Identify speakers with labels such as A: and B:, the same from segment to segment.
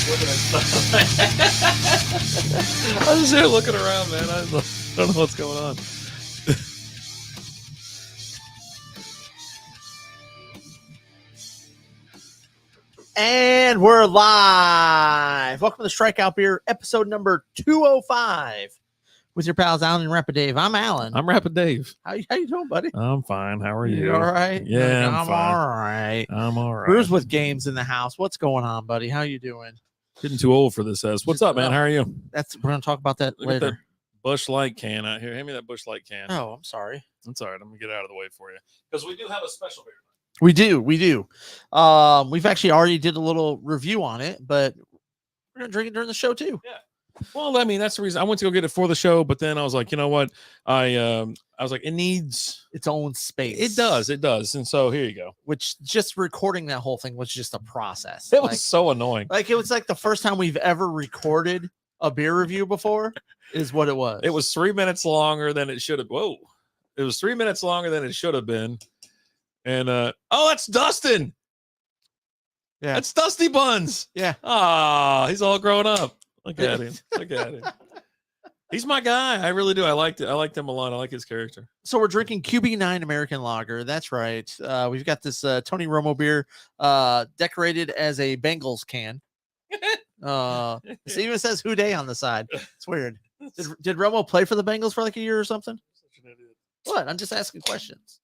A: looking at stuff. I was just here looking around, man. I don't know what's going on.
B: And we're live. Welcome to the Strikeout Beer, episode number 205. With your pals Alan and Rapid Dave. I'm Alan.
A: I'm Rapid Dave.
B: How you doing, buddy?
A: I'm fine. How are you?
B: You all right?
A: Yeah,
B: I'm
A: fine.
B: all right.
A: I'm all right.
B: Brews with games in the house. What's going on, buddy? How you doing?
A: Getting too old for this. What's up, man? How are you?
B: We're gonna talk about that
A: Look at
B: later.
A: that Busch Light can out here. Hand me that Busch Light can.
B: Oh, I'm sorry.
A: That's all right. I'm gonna get out of the way for you because we do have a special beer.
B: We do. We've actually already did a little review on it, but we're gonna drink it during the show too.
A: Yeah. Well, I mean, that's the reason I went to go get it for the show, but then I was like, you know what? I was like, it needs
B: its own space.
A: It does. And so here you go.
B: Which just recording that whole thing was just a process.
A: It was so annoying.
B: Like it was like the first time we've ever recorded a beer review before is what it was.
A: It was 3 minutes longer than it should have. Whoa. It was 3 minutes longer than it should have been. And oh, that's Dustin.
B: Yeah.
A: That's Dusty Buns.
B: Yeah.
A: Ah, he's all grown up. Look at him. Look at him. He's my guy. I really do. I liked it. I liked him a lot. I like his character.
B: So we're drinking QB9 American Lager. That's right. We've got this Tony Romo beer decorated as a Bengals can. It even says Who Day on the side. It's weird. Did Romo play for the Bengals for like a year or something? What? I'm just asking questions.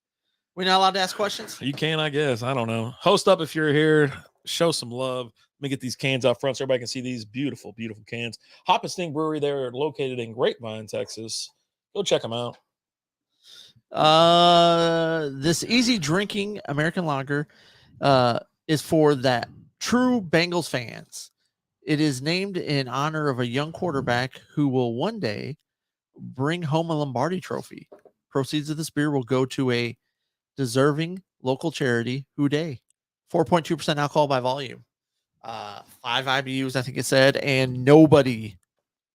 B: We're not allowed to ask questions?
A: You can, I guess. I don't know. Host up if you're here. Show some love. Let me get these cans out front so everybody can see these beautiful, beautiful cans. Hop and Sting Brewery, they're located in Grapevine, Texas. Go check them out.
B: This easy drinking American lager is for that true Bengals fans. It is named in honor of a young quarterback who will one day bring home a Lombardi trophy. Proceeds of this beer will go to a deserving local charity, Who Day. 4.2% alcohol by volume. 5 IBUs, I think it said, and nobody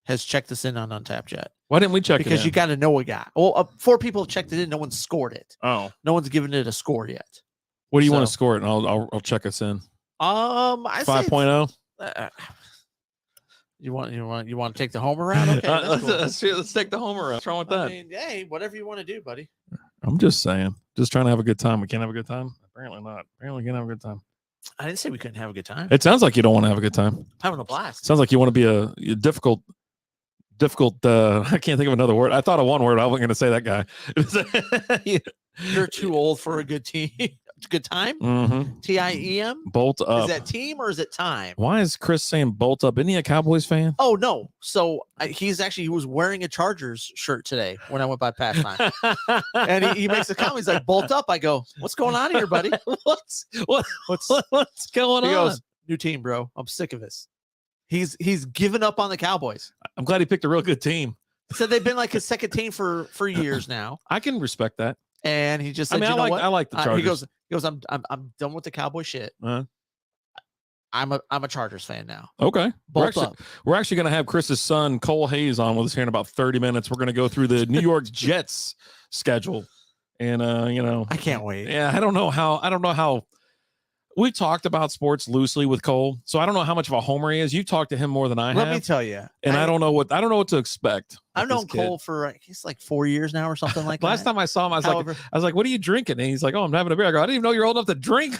B: has checked this in on Untapped yet.
A: Why didn't we check it
B: Because you got to know a guy. Well, 4 people have checked it in. No one's scored it.
A: Oh.
B: No one's given it a score yet.
A: What do you want to score it? And I'll check us in.
B: I
A: 5.0.
B: You want to take the homer round? Okay,
A: let's take the homer round. What's wrong with that?
B: I mean, hey, whatever you want to do, buddy.
A: I'm just saying. Just trying to have a good time. We can't have a good time? Apparently not. Apparently we can't have a good time.
B: I didn't say we couldn't have a good time.
A: It sounds like you don't want to have a good time.
B: Having a blast.
A: Sounds like you want to be a difficult I can't think of another word. I thought of one word. I wasn't going to say that guy.
B: You're too old for a good team. Good time?
A: Mm-hmm.
B: TIEM?
A: Bolt up.
B: Is that team or is it time?
A: Why is Chris saying bolt up? Isn't he a Cowboys fan?
B: Oh, no. So he was wearing a Chargers shirt today when I went by pastime. And he makes a comment. He's like, bolt up. I go, what's going on here, buddy? What's
A: going on?
B: He goes, new team, bro. I'm sick of this. He's given up on the Cowboys.
A: I'm glad he picked a real good team.
B: So they've been like his second team for years now.
A: I can respect that.
B: And he just said,
A: I like the Chargers.
B: He goes, I'm done with the Cowboy shit.
A: Uh-huh.
B: I'm a Chargers fan now.
A: Okay.
B: Bolt up.
A: We're actually going to have Chris's son, Cole Hayes, on with us here in about 30 minutes. We're going to go through the New York Jets schedule. And,
B: I can't wait.
A: Yeah, I don't know how we talked about sports loosely with Cole. So I don't know how much of a homer he is. You talked to him more than I have.
B: Let me tell you.
A: And I don't know what to expect.
B: I've known Cole for I guess like 4 years now or something like that.
A: Last time I saw him, I was like, what are you drinking? And he's like, oh, I'm having a beer. I go, I didn't even know you're old enough to drink.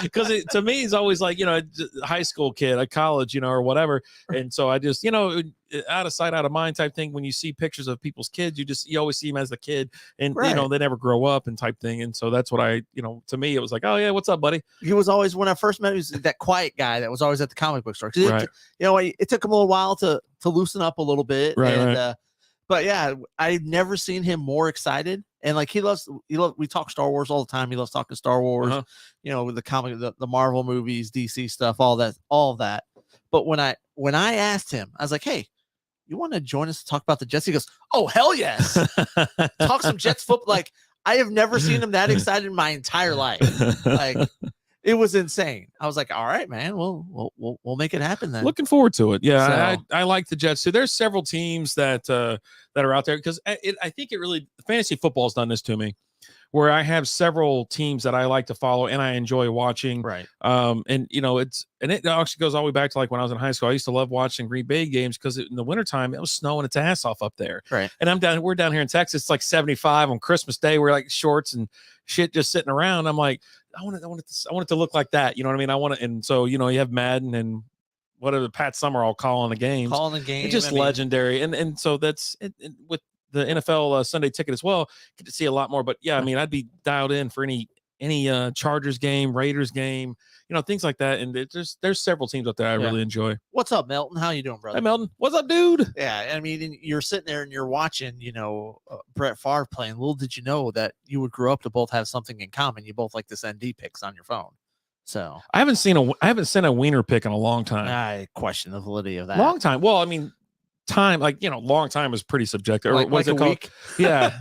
A: Because to me, he's always like, a high school kid, a college, or whatever. And so I just, out of sight, out of mind type thing. When you see pictures of people's kids, you always see him as the kid, and
B: right.
A: They never grow up and type thing. And so that's what to me, it was like, oh yeah, what's up, buddy?
B: He was always, when I first met him, he was that quiet guy that was always at the comic book store.
A: Right.
B: It took him a little while to loosen up a little bit.
A: Right.
B: But yeah, I've never seen him more excited. And like we talk Star Wars all the time. He loves talking Star Wars, with the comic, the Marvel movies, DC stuff, all that. But when I asked him, I was like, hey, you want to join us to talk about the Jets? He goes, oh, hell yes. Talk some Jets football. Like, I have never seen him that excited in my entire life. Like, it was insane. I was like, all right, man, we'll make it happen then.
A: Looking forward to it. Yeah, so, I like the Jets too. There's several teams that are out there because I think it really, fantasy football's done this to me, where I have several teams that I like to follow and I enjoy watching.
B: Right.
A: And it actually goes all the way back to like when I was in high school. I used to love watching Green Bay games because in the wintertime it was snowing its ass off up there.
B: Right.
A: And we're down here in Texas. It's like 75 on Christmas Day. We're like shorts and shit just sitting around. I'm like, I want it to look like that. You know what I mean? I want it. And so, you have Madden and whatever, Pat Summerall calling the games. It's just legendary. And so that's it, with the NFL Sunday ticket as well. Get to see a lot more. But yeah, I mean, I'd be dialed in for any Chargers game, Raiders game, things like that. And there's several teams out there I really enjoy.
B: What's up, Melton? How you doing, brother?
A: Hey, Melton. What's up, dude?
B: Yeah, I mean, you're sitting there and you're watching, Brett Favre playing. Little did you know that you would grow up to both have something in common. You both like to send D pics on your phone. So
A: I haven't sent a wiener pic in a long time.
B: I question the validity of that.
A: Long time. Well, I mean, time, long time is pretty subjective. Or what's it called?
B: Week?
A: Yeah.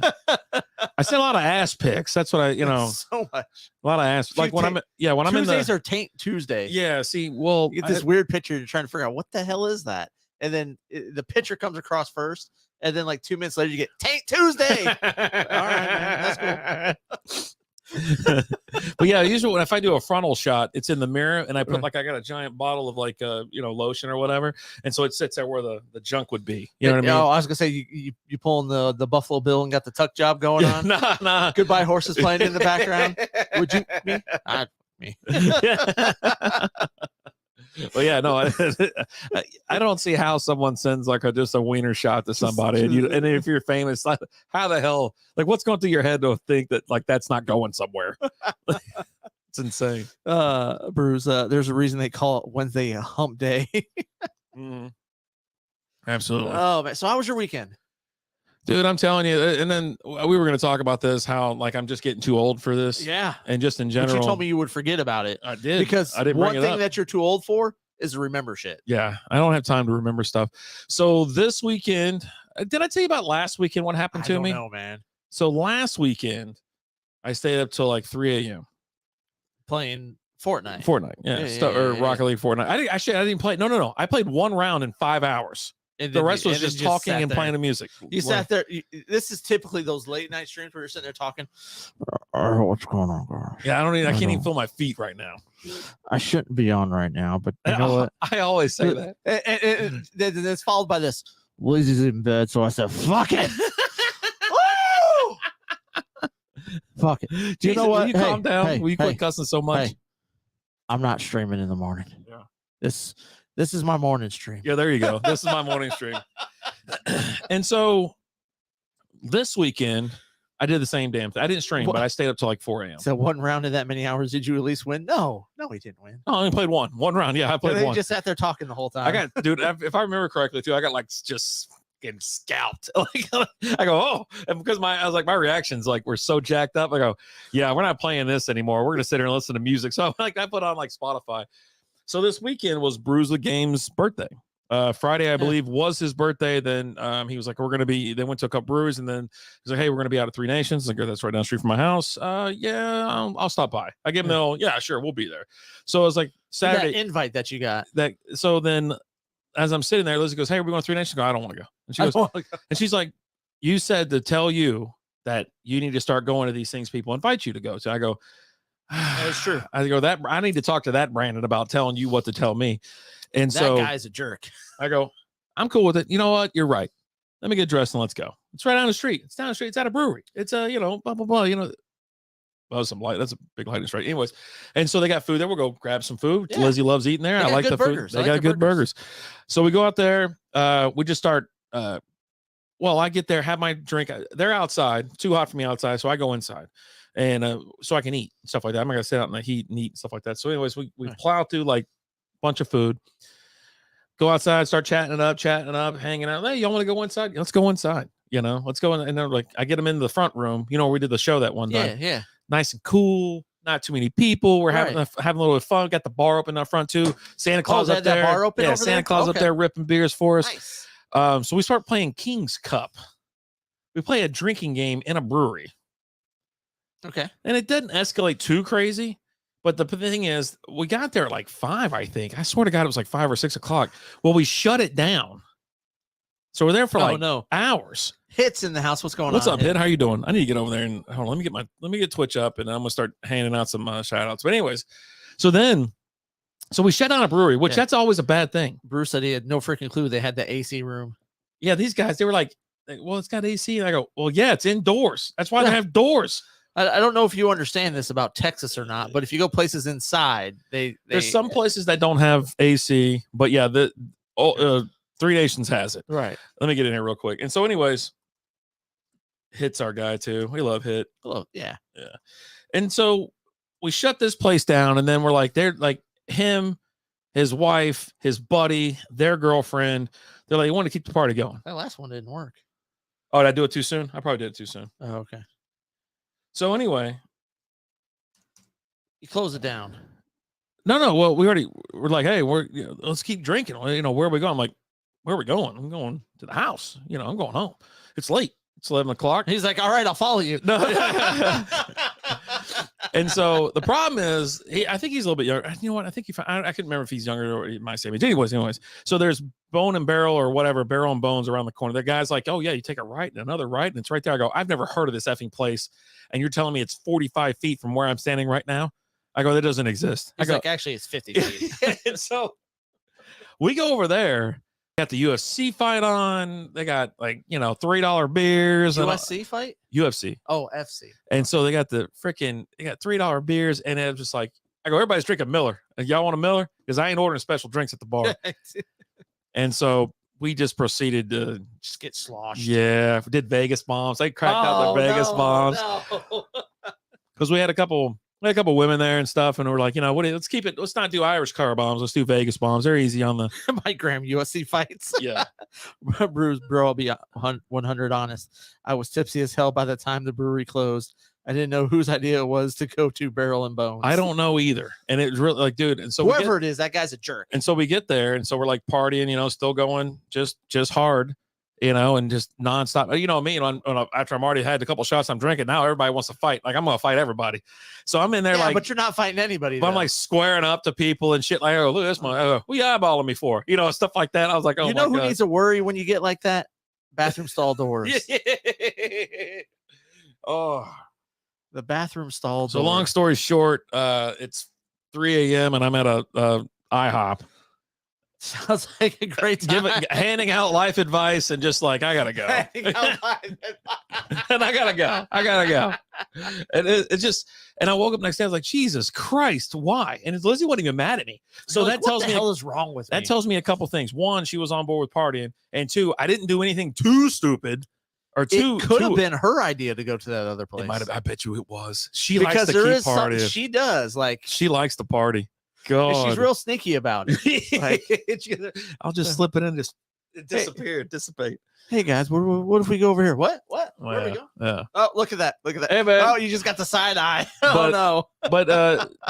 A: I sent a lot of ass pics. That's what
B: so much.
A: A lot of ass. Like when I'm in
B: Tuesdays are Taint Tuesday.
A: Yeah. See, well,
B: you get this weird picture. You're trying to figure out what the hell is that, and then the picture comes across first, and then like 2 minutes later you get Taint Tuesday. All right, man, that's cool.
A: But yeah, usually if I do a frontal shot, it's in the mirror and I put I got a giant bottle of lotion or whatever, and so it sits there where the junk would be. You know what I mean?
B: Oh, I was gonna say you pulling the Buffalo Bill and got the tuck job going on.
A: Nah.
B: Goodbye horses playing in the background. Would you me? Me.
A: Well, yeah, no, I don't see how someone sends just a wiener shot to somebody, and if you're famous, how the hell, what's going through your head to think that that's not going somewhere? It's insane.
B: Bruce, there's a reason they call it Wednesday a hump day.
A: Absolutely.
B: Oh man, so how was your weekend?
A: Dude, I'm telling you, and then we were going to talk about this, how I'm just getting too old for this.
B: Yeah.
A: And just in general.
B: But you told me you would forget about it.
A: I did.
B: Because
A: I didn't
B: one thing that you're too old for is to remember shit.
A: Yeah. I don't have time to remember stuff. So this weekend, did I tell you about last weekend what happened to me?
B: No, man.
A: So last weekend, I stayed up till 3 a.m.
B: playing Fortnite.
A: Or Rocket League Fortnite. I didn't play. No. I played one round in 5 hours.
B: And
A: the rest was just talking and playing the music.
B: You sat there. This is typically those late night streams where you're sitting there talking. What's going on, guys?
A: Yeah, I can't even feel my feet right now.
B: I shouldn't be on right now, but you know what?
A: I always say that.
B: And it's followed by this. Lizzie's in bed, so I said, "Fuck it." Fuck it. Do you know what?
A: Will you calm down? Will you quit cussing so much?
B: I'm not streaming in the morning.
A: Yeah.
B: This is my morning stream.
A: Yeah, there you go. This is my morning stream. And so this weekend, I did the same damn thing. I didn't stream, but I stayed up till 4 a.m.
B: So one round in that many hours, did you at least win? No, he didn't win.
A: Oh, I only played one round. Yeah, I played one.
B: Just sat there talking the whole time.
A: Dude, if I remember correctly, too, I got just getting scalped. I go, oh, and because my reactions were so jacked up. I go, yeah, we're not playing this anymore. We're gonna sit here and listen to music. So I put on Spotify. So this weekend was Bruce the Game's birthday. Friday, I believe, was his birthday. Then he was like, they went to a couple breweries, and then he's like, hey, we're going to be out at Three Nations. Like, that's right down the street from my house. Yeah, I'll stop by. I give him yeah, sure, we'll be there. So it was Saturday.
B: That invite that you got.
A: So then as I'm sitting there, Lizzie goes, hey, we're going to Three Nations. I go, I don't want to go. And she goes, and she's like, you said to tell you that you need to start going to these things people invite you to go. So I go,
B: that's true.
A: I go, I need to talk to that Brandon about telling you what to tell me. And
B: that guy's a jerk.
A: I go, I'm cool with it. You know what? You're right. Let me get dressed and let's go. It's right down the street. It's down the street. It's at a brewery. It's blah, blah, blah, well, some light. That's a big light straight. Anyways. And so they got food there. We'll go grab some food. Yeah. Lizzie loves eating there. I like the food. They got good burgers. So we go out there. We just start, I get there, have my drink. They're outside. Too hot for me outside. So I go inside. And so I can eat stuff like that. I'm not gonna sit out in the heat and eat and stuff like that. So, anyways, we plow through a bunch of food, go outside, start chatting up, hanging out. Hey, y'all want to go inside? Let's go inside. Let's go in. And they're like, I get them into the front room. Where we did the show that one time.
B: Yeah.
A: Nice and cool. Not too many people. We're having a little bit of fun. Got the bar open up front too. Santa Claus up there.
B: That bar open.
A: Yeah, Santa Claus up there ripping beers for us.
B: Nice.
A: So we start playing King's Cup. We play a drinking game in a brewery.
B: Okay.
A: And it didn't escalate too crazy. But the thing is, we got there at 5, I think. I swear to God, it was 5 or 6 o'clock. Well, we shut it down So we're there for like
B: no
A: hours.
B: hits in the house. What's going
A: What's
B: on?
A: up, Hit? How you doing? I need to get over there and hold on. Let me get Twitch up, and I'm gonna start handing out some shout outs. But anyways, so we shut down a brewery, which that's always a bad thing.
B: Bruce said he had no freaking clue they had the AC room.
A: Yeah, these guys, they were like, well, it's got AC. And I go, well, yeah, it's indoors. That's why they have doors.
B: I don't know if you understand this about Texas or not, but if you go places inside,
A: there's some places that don't have AC, but yeah, Three Nations has it.
B: Right.
A: Let me get in here real quick. And so, anyways, Hit's our guy too. We love Hit.
B: Oh, yeah.
A: Yeah. And so we shut this place down, and then we're like, they're like him, his wife, his buddy, their girlfriend. They're like, you want to keep the party going.
B: That last one didn't work.
A: Oh, did I do it too soon? I probably did it too soon.
B: Oh, okay.
A: So anyway,
B: you close it down.
A: No. Well, we're like, hey, let's keep drinking. Where are we going? I'm like, where are we going? I'm going to the house. I'm going home. It's late. It's 11 o'clock.
B: He's like, all right, I'll follow you.
A: No. And so the problem is, I think he's a little bit younger. You know what? I think I couldn't remember if he's younger or my same age. Anyways. So there's Bone and Barrel or whatever, Barrel and Bones around the corner. The guy's like, oh yeah, you take a right and another right, and it's right there. I go, I've never heard of this effing place, and you're telling me it's 45 feet from where I'm standing right now? I go, that doesn't exist.
B: He's like, actually, it's 50 feet.
A: And so we go over there. Got the UFC fight on. They got like, $3 beers.
B: USC fight?
A: UFC.
B: Oh, FC.
A: And so they got $3 beers. And it was just like, I go, everybody's drinking Miller. Y'all want a Miller? Because I ain't ordering special drinks at the bar. And so we just proceeded to
B: just get sloshed.
A: Yeah. Did Vegas bombs. They cracked out the Vegas bombs. Because we had a couple women there and stuff, and we're like, let's keep it. Let's not do Irish car bombs. Let's do Vegas bombs. They're easy on the
B: Mike Graham USC fights.
A: Yeah.
B: Brews, bro, I'll be 100 honest. I was tipsy as hell by the time the brewery closed. I didn't know whose idea it was to go to Barrel and Bones.
A: I don't know either. And it was really like, dude. And so
B: whoever it is, that guy's a jerk.
A: And so we get there, and so we're like partying, still going just hard. And just nonstop. Me, after I'm already had a couple shots, I'm drinking. Now everybody wants to fight. Like I'm gonna fight everybody. So I'm in there
B: but you're not fighting anybody.
A: But I'm like squaring up to people and shit. Like, oh, look, that's what you eyeballing me for? Stuff like that. I was like, oh,
B: who needs to worry when you get like that? Bathroom stall doors.
A: Oh,
B: the bathroom stall.
A: So long story short, it's 3 a.m. and I'm at a IHOP.
B: Sounds like a great time.
A: Handing out life advice and just like, I gotta go. And I gotta go. And it's just, and I woke up next day, I was like, Jesus Christ, why? And Lizzie wasn't even mad at me. So that tells me,
B: what the hell is wrong with me?
A: That tells me a couple things. One, she was on board with partying, and two, I didn't do anything too stupid. Or two,
B: it could have been her idea to go to that other place.
A: It might have. I bet you it was. She likes to keep partying.
B: She does. Like
A: she likes to party. God.
B: She's real sneaky about it. Like,
A: I'll just slip it in, just dissipate.
B: Hey guys, what if we go over here? What? Where are we going?
A: Yeah.
B: Oh, look at that.
A: Hey man.
B: Oh, you just got the side eye. Oh no.
A: But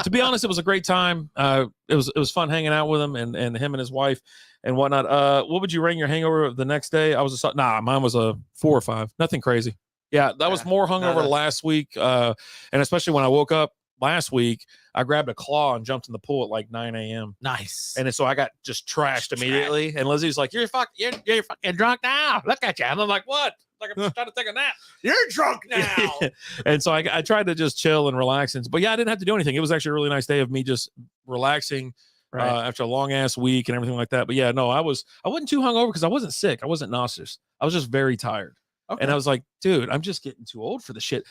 A: to be honest, it was a great time. It was fun hanging out with him and him and his wife and whatnot. What would you rate your hangover the next day? Mine was a 4 or 5. Nothing crazy. Yeah, that was more hungover last week. And especially when I woke up last week, I grabbed a claw and jumped in the pool at like 9 a.m.
B: Nice.
A: And so I got just trashed immediately. And Lizzie's like, you're fucking drunk now. Look at you. And I'm like, what? Like, I'm just trying to take a nap.
B: You're drunk now.
A: And so I tried to just chill and relax. But yeah, I didn't have to do anything. It was actually a really nice day of me just relaxing after a long ass week and everything like that. But yeah, no, I wasn't too hungover because I wasn't sick. I wasn't nauseous. I was just very tired. Okay. And I was like, dude, I'm just getting too old for the shit.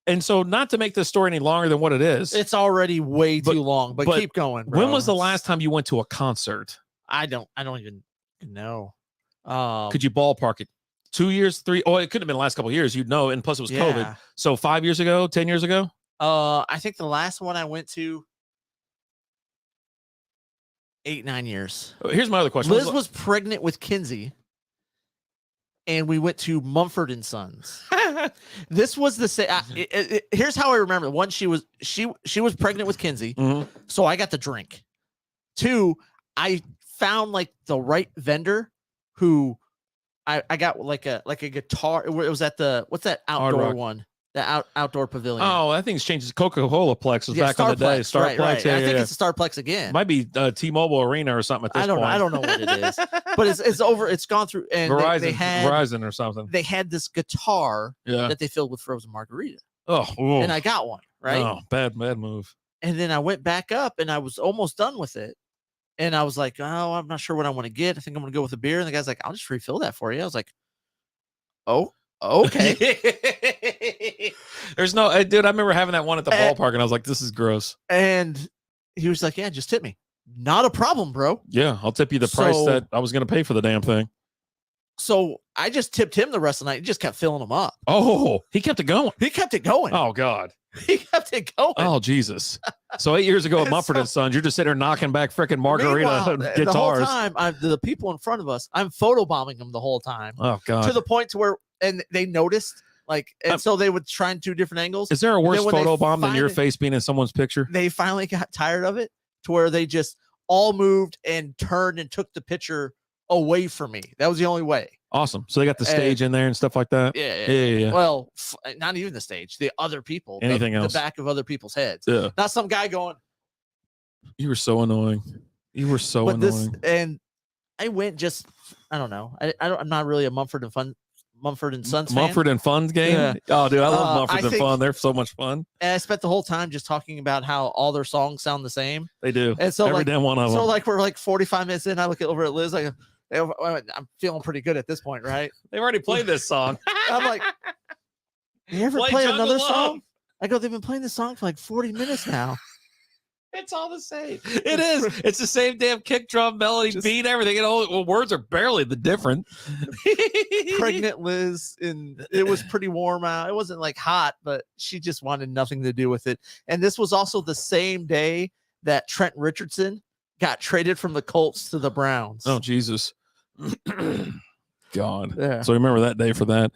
A: And so, not to make this story any longer than what it is,
B: it's already way too long. But keep going, bro.
A: When was the last time you went to a concert?
B: I don't even know.
A: Could you ballpark it? 2 years, 3? Oh, it could have been the last couple of years. You'd know, and plus it was COVID. So 5 years ago, 10 years ago.
B: I think the last one I went to 8-9 years.
A: Here's my other question.
B: Liz was pregnant with Kinsey, and we went to Mumford and Sons. This was the same. Here's how I remember. One, she was pregnant with Kinsey, so I got the drink. 2, I found like the right vendor who I got like a guitar. It was at the what's that outdoor one? the outdoor pavilion.
A: Oh, that thing's changed. Coca-Cola Plex was back in the day.
B: Starplex, right,
A: Starplex.
B: right.
A: Yeah,
B: I think
A: yeah.
B: it's a Starplex again.
A: Might be T-Mobile Arena or something at this
B: I don't
A: point.
B: know. I don't know what it is, but it's over. It's gone through. And
A: Verizon,
B: they had
A: Verizon or something.
B: They had this guitar
A: Yeah.
B: that they filled with frozen margarita,
A: Oh, ooh.
B: and I got one. Right.
A: Oh, bad move.
B: And then I went back up, and I was almost done with it. And I was like, oh, I'm not sure what I want to get. I think I'm going to go with a beer. And the guy's like, I'll just refill that for you. I was like, oh, okay.
A: There's no, dude, I remember having that one at the ballpark, and I was like, this is gross.
B: And he was like, yeah, just tip me. Not a problem, bro.
A: Yeah, I'll tip you the price that I was going to pay for the damn thing.
B: So I just tipped him the rest of the night. He just kept filling them up.
A: Oh, he kept it going.
B: He kept it going.
A: Oh, God.
B: He kept it going.
A: Oh, Jesus. So 8 years ago at Mumford and Sons, you're just sitting there knocking back freaking margarita guitars.
B: The whole time, the people in front of us, I'm photobombing them the whole time.
A: Oh, God.
B: To the point to where, and they noticed, like, and so they would try in 2 different angles.
A: Is there a worse photobomb than your face being in someone's picture?
B: They finally got tired of it to where they just all moved and turned and took the picture away from me. That was the only way.
A: Awesome. So they got the stage in there and stuff like that.
B: Yeah. Well, not even the stage. The other people.
A: Anything else?
B: The back of other people's heads.
A: Yeah.
B: Not some guy going.
A: You were so annoying. You were so annoying.
B: And I went just. I don't know. I'm not really a Mumford and Sons fan.
A: Mumford and Fun game. Yeah. Oh, dude, I love Mumford and Fun. They're so much fun.
B: And I spent the whole time just talking about how all their songs sound the same.
A: They do.
B: And so
A: every damn one of them.
B: So like we're like 45 minutes in. I look over at Liz like. I'm feeling pretty good at this point, right?
A: They've already played this song.
B: I'm like, you ever play another song? I go, they've been playing this song for like 40 minutes now.
A: It's all the same. It is. It's the same damn kick drum, melody, beat, everything. Words are barely the different.
B: Pregnant Liz, and it was pretty warm out. It wasn't like hot, but she just wanted nothing to do with it. And this was also the same day that Trent Richardson got traded from the Colts to the Browns.
A: Oh, Jesus. God.
B: Yeah.
A: So remember that day for that.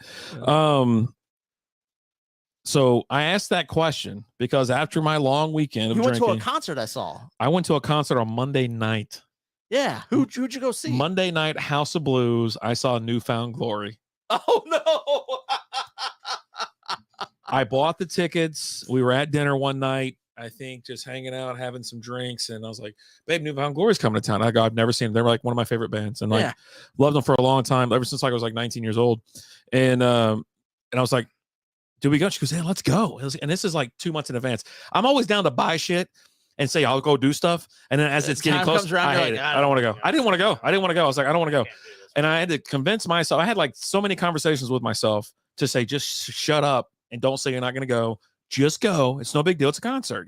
A: So I asked that question because after my long weekend of drinking,
B: went to a concert I saw.
A: I went to a concert on Monday night.
B: Yeah. Who'd you go see?
A: Monday night, House of Blues. I saw Newfound Glory.
B: Oh, no.
A: I bought the tickets. We were at dinner one night. I think just hanging out, having some drinks, and I was like, "Babe, Newfound Glory's coming to town." I've never seen them. They were like one of my favorite bands, and like loved them for a long time, ever since like I was like 19 years old. And I was like, "Do we go?" She goes, "Yeah, let's go." And this is like 2 months in advance. I'm always down to buy shit and say I'll go do stuff, and then as it's getting close, I hate it. I don't want to go. I didn't want to go. I was like, I don't want to go, and I had to convince myself. I had like so many conversations with myself to say, just shut up and don't say you're not going to go. Just go. It's no big deal. It's a concert.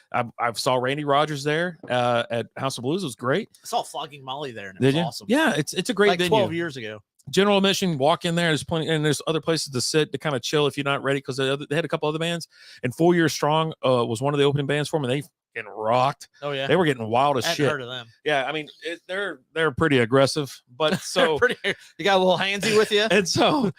A: I saw Randy Rogers there at House of Blues. It was great.
B: I saw Flogging Molly there, and
A: it
B: was awesome.
A: Yeah, it's a great
B: like
A: venue.
B: 12 years ago.
A: General admission, walk in there. There's plenty, and there's other places to sit to kind of chill if you're not ready, because they had a couple other bands. And 4 Years Strong was one of the opening bands for them, and they getting rocked.
B: Oh yeah,
A: they were getting wild as shit.
B: Heard of them?
A: Yeah, I mean they're pretty aggressive, but so
B: you got a little handsy with you,
A: and so.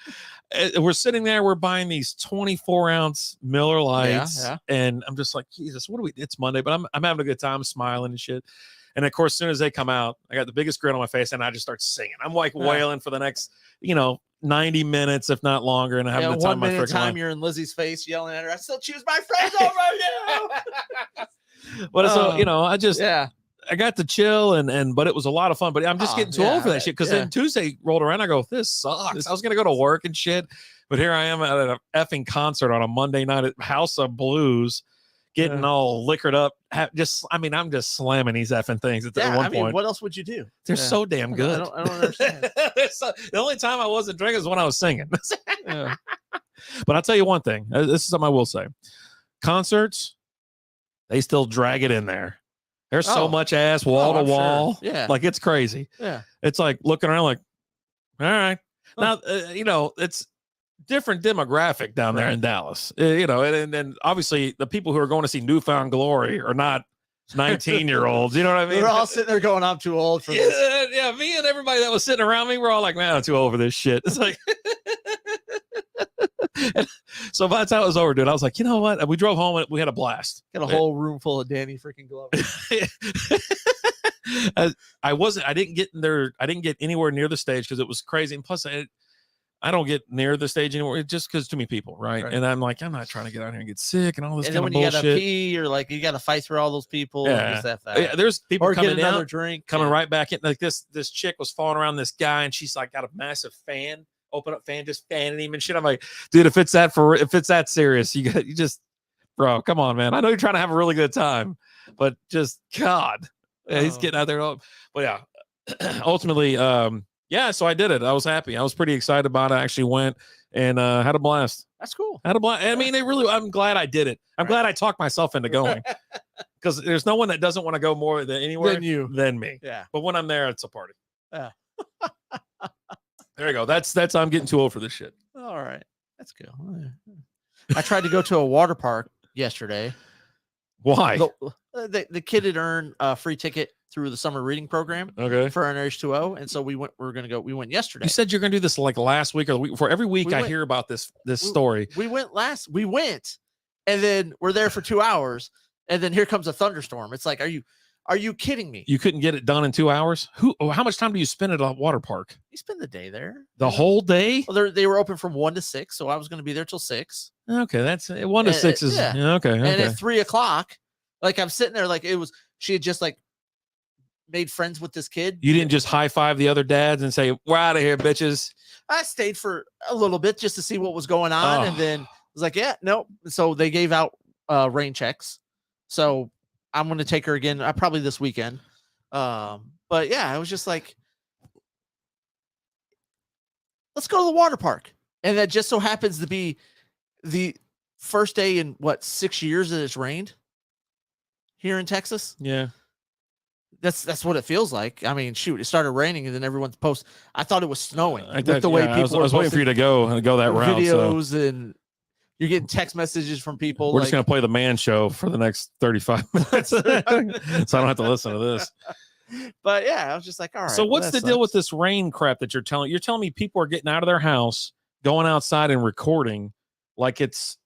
A: We're sitting there, we're buying these 24-ounce Miller Lights, and I'm just like, Jesus, what do we? It's Monday, but I'm having a good time, smiling and shit. And of course, as soon as they come out, I got the biggest grin on my face, and I just start singing. I'm like wailing for the next, 90 minutes, if not longer, and I'm having the time.
B: 1 minute time, you're in Lizzie's face, yelling at her. I still choose my friends over you.
A: But so I got to chill but it was a lot of fun. But I'm just getting too old for that shit. Because then Tuesday rolled around, I go, this sucks. I was gonna go to work and shit, but here I am at an effing concert on a Monday night at House of Blues, getting all liquored up. I'm just slamming these effing things at one point.
B: What else would you do?
A: They're so damn good.
B: I don't understand.
A: The only time I wasn't drinking is when I was singing. But I'll tell you one thing. This is something I will say. Concerts, they still drag it in there. There's so much ass wall to wall.
B: Sure. Yeah.
A: Like it's crazy.
B: Yeah.
A: It's like looking around like, all right. Now, it's different demographic down there in Dallas, and then obviously the people who are going to see Newfound Glory are not 19-year-olds. You know what I mean?
B: We're all sitting there going, I'm too old for this.
A: Yeah. Me and everybody that was sitting around me, we're all like, man, I'm too old for this shit. It's like, so by the time it was over, dude, I was like, you know what? We drove home and we had a blast.
B: Got a whole room full of Danny freaking Glover.
A: I didn't get anywhere near the stage because it was crazy. And plus, I don't get near the stage anymore. It's just because too many people, right? And I'm like, I'm not trying to get out here and get sick and all this
B: And
A: kind
B: then
A: of
B: when you
A: bullshit.
B: gotta pee, or like you gotta fight through all those people.
A: Yeah.
B: And
A: Yeah, there's people
B: or
A: coming
B: get another
A: out,
B: drink,
A: coming right back in. Like this chick was following around this guy, and she's like got a massive fan, open up fan, just fanning him and shit. I'm like, dude, if it's that serious, you just, bro, come on, man. I know you're trying to have a really good time, but just God, yeah, he's getting out there. But yeah, ultimately, yeah. So I did it. I was happy. I was pretty excited about it. I actually went and had a blast.
B: That's cool.
A: Had a blast. I mean, I'm glad I did it. I'm glad I talked myself into going, because there's no one that doesn't want to go more than anywhere than me.
B: Yeah.
A: But when I'm there, it's a party.
B: Yeah.
A: There you go. That's I'm getting too old for this shit.
B: All right. That's cool. I tried to go to a water park yesterday.
A: Why?
B: The kid had earned a free ticket through the summer reading program.
A: Okay.
B: For an H2O, and so we went. We went yesterday.
A: You said you're gonna do this like last week or the week before. Every week I hear about this story.
B: We went, and then we're there for 2 hours, and then here comes a thunderstorm. It's like, are you kidding me?
A: You couldn't get it done in 2 hours? How much time do you spend at a water park?
B: You spend the day there.
A: The whole day?
B: Well, they were open from 1 to 6, so I was going to be there till 6.
A: Okay, that's 1 to 6 is okay.
B: And at 3 o'clock, like I'm sitting there, like she had just like made friends with this kid.
A: You didn't just high five the other dads and say, "We're out of here, bitches."
B: I stayed for a little bit just to see what was going on, and then I was like, "Yeah, no." So they gave out rain checks, so I'm going to take her again, probably this weekend. But yeah, I was just like, let's go to the water park. And that just so happens to be the first day in 6 years that it's rained here in Texas.
A: Yeah.
B: That's what it feels like. I mean, shoot, it started raining and then everyone's post. I thought it was snowing. The way people
A: I was waiting for you to go that route.
B: Videos and you're getting text messages from people.
A: We're just gonna play the man show for the next 35 minutes, so I don't have to listen to this.
B: But yeah, I was just like, all right.
A: So what's the deal with this rain crap that you're telling? You're telling me people are getting out of their house, going outside and recording like it's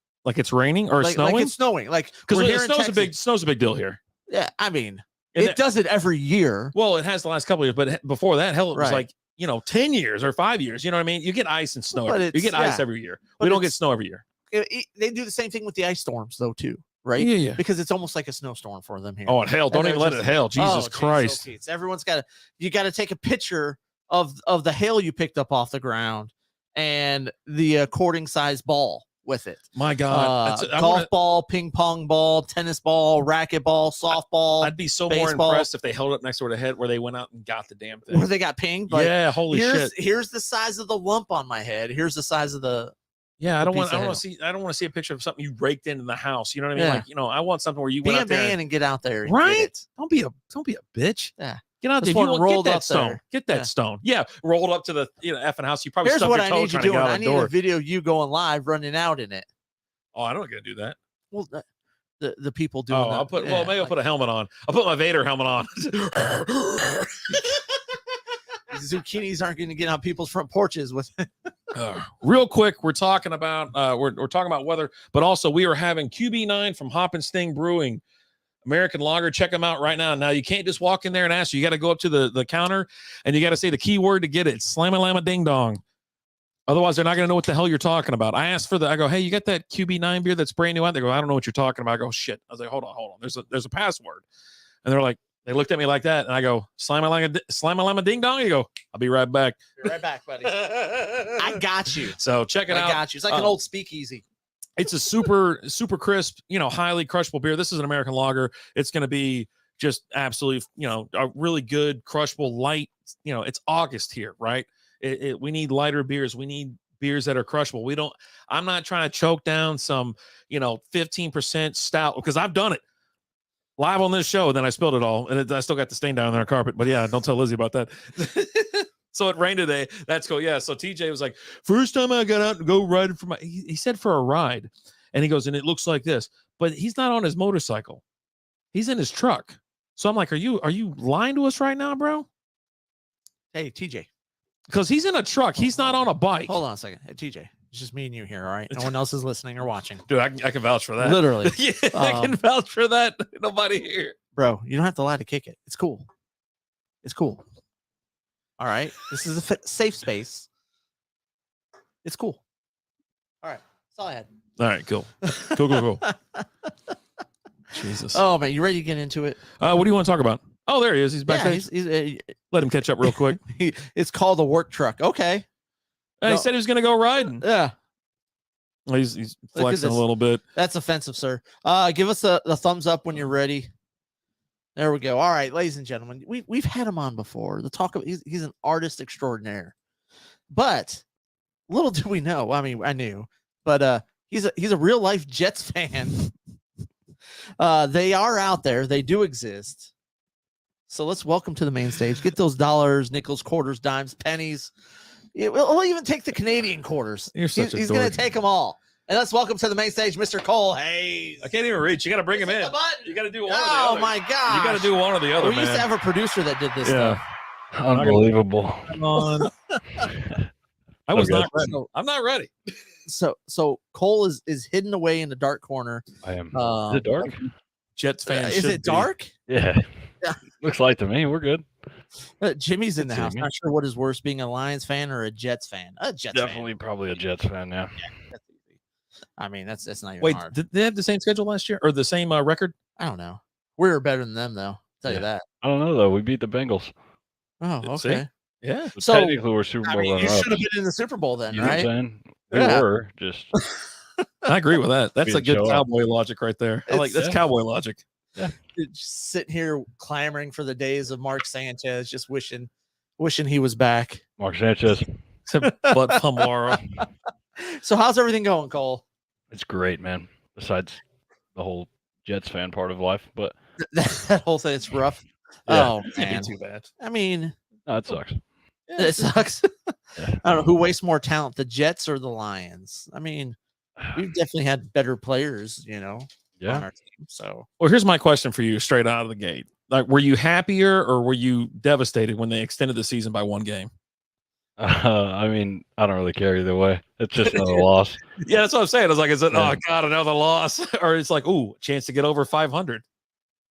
A: raining or snowing?
B: Like it's snowing. Like
A: because snow's a big deal here.
B: Yeah, I mean, it does it every year.
A: Well, it has the last couple of years, but before that, hell, it was like 10 years or 5 years. You know what I mean? You get ice and snow. You get ice every year. We don't get snow every year.
B: They do the same thing with the ice storms, though, too, right?
A: Yeah.
B: Because it's almost like a snowstorm for them here.
A: Oh, and hell, don't even let it hail. Jesus Christ!
B: Everyone's you got to take a picture of the hail you picked up off the ground and the according size ball with it.
A: My God,
B: golf ball, ping pong ball, tennis ball, racket ball, softball.
A: I'd be so more impressed if they held it up next to the head where they went out and got the damn thing.
B: Where they got pinged.
A: Yeah, holy shit!
B: Here's the size of the lump on my head. Here's the size of the.
A: Yeah, I don't want to see a picture of something you raked into the house. You know what I mean?
B: Yeah.
A: Like, I want something where you
B: be
A: went
B: a
A: out there
B: man and get out there.
A: Right? Don't be a bitch.
B: Yeah.
A: Get out there.
B: Get
A: that stone. Get that stone. Yeah. Rolled up to the effing house. You probably
B: Here's
A: stubbed
B: what
A: your
B: I
A: toe
B: need you
A: trying to get out
B: doing.
A: the door.
B: I need a video of you going live, running out in it.
A: Oh, I'm not gonna do that.
B: Well, the people doing.
A: Oh, maybe I'll put a helmet on. I'll put my Vader helmet on.
B: Zucchinis aren't going to get on people's front porches with.
A: Real quick, we're talking about we're talking about weather, but also we are having QB9 from Hop and Sting Brewing, American Lager. Check them out right now. Now you can't just walk in there and ask. You got to go up to the counter and you got to say the keyword to get it. Slam-a-lama ding dong. Otherwise, they're not going to know what the hell you're talking about. I asked I go, hey, you got that QB9 beer that's brand new out? They go, I don't know what you're talking about. I go, shit. I was like, hold on. There's a password. And they're like, they looked at me like that. And I go, slam-a-lama ding dong. You go, I'll be right back.
B: Be right back, buddy. I got you.
A: So check it out.
B: I got you. It's like an old speakeasy. It's
A: a super, super crisp, highly crushable beer. This is an American lager. It's going to be just absolutely, a really good crushable light. It's August here, right? We need lighter beers. We need beers that are crushable. I'm not trying to choke down some, 15% stout because I've done it live on this show. And then I spilled it all and I still got the stain down on our carpet, but yeah, don't tell Lizzie about that. So it rained today. That's cool. Yeah. So TJ was like, first time I got out and go ride for he said for a ride and he goes, and it looks like this, but he's not on his motorcycle. He's in his truck. So I'm like, are you lying to us right now, bro?
B: Hey, TJ.
A: Because he's in a truck. He's not on a bike.
B: Hold on a second. Hey, TJ, it's just me and you here, all right? No one else is listening or watching.
A: Dude, I can vouch for that.
B: Literally.
A: Yeah, I can vouch for that. Nobody here.
B: Bro, you don't have to lie to kick it. It's cool. It's cool. All right? This is a safe space. It's cool. All right. That's all I had.
A: All right, cool. Cool. Jesus.
B: Oh, man. You ready to get into it?
A: What do you want to talk about? Oh, there he is. He's back.
B: Yeah,
A: Let him catch up real quick.
B: it's called the work truck. Okay.
A: He said he was going to go riding.
B: Yeah.
A: He's flexing a little bit.
B: That's offensive, sir. Give us a thumbs up when you're ready. There we go. All right, ladies and gentlemen, we've had him on before. The talk of he's an artist extraordinaire, but little do we know. I mean, I knew, but he's a real life Jets fan. They are out there. They do exist. So let's welcome to the main stage. Get those dollars, nickels, quarters, dimes, pennies. We'll even take the Canadian quarters.
A: He's
B: going to take them all. And let's welcome to the main stage, Mr. Cole Hayes.
A: I can't even reach. You got to bring him in. You got to do one or the
B: Oh,
A: other.
B: my God.
A: You got to do one or the other,
B: We used to have a producer that did this stuff.
C: Unbelievable.
A: Come on. I was
C: Okay.
A: not ready. I'm not ready.
B: So Cole is hidden away in the dark corner.
C: I am.
B: Uh,
C: Is it dark?
A: Jets fans.
B: Is
A: should
B: it
A: be.
B: dark?
C: Yeah.
B: Yeah.
C: Looks like to me. We're good.
B: Jimmy's in the house.
C: Jimmy.
B: Not sure what is worse, being a Lions fan or a Jets fan. A Jets
C: Definitely probably a Jets fan, yeah.
B: fan. That's easy. I mean, that's not even
A: Wait,
B: hard.
A: did they have the same schedule last year or the same record?
B: I don't know. We were better than them, though. I'll tell you
C: Yeah.
B: that.
C: I don't know, though. We beat the Bengals.
B: Oh,
A: See?
B: okay.
A: Yeah.
C: So
B: So,
C: technically, we're Super
B: I
C: Bowl
B: mean, you
C: runner-ups.
B: should have been in the Super Bowl then,
C: You know what I'm
B: right?
C: saying? We
B: Yeah.
C: were. Just
A: I agree with that. That's a
C: Didn't
A: good
C: show up.
A: cowboy logic right there. I like
B: It's-
A: that's cowboy logic.
B: Just sitting here clamoring for the days of Mark Sanchez, just wishing he was back.
C: Mark Sanchez.
A: But Pamara.
B: So how's everything going, Cole?
C: It's great, man. Besides the whole Jets fan part of life. But
B: That whole thing, it's rough.
C: Yeah.
B: Oh,
A: Can't
B: man.
A: be too bad.
B: I mean,
C: no, it sucks.
B: it sucks.
C: Yeah.
B: I don't know who wastes more talent, the Jets or the Lions. I mean, we've definitely had better players, on
C: Yeah.
B: our team. So
A: Well, here's my question for you straight out of the gate. Like, were you happier or were you devastated when they extended the season by one game?
C: I mean, I don't really care either way. It's just another loss.
A: Yeah, that's what I'm saying. I was like, is it,
C: Yeah.
A: oh, God, another loss? Or it's like, ooh, chance to get over 500.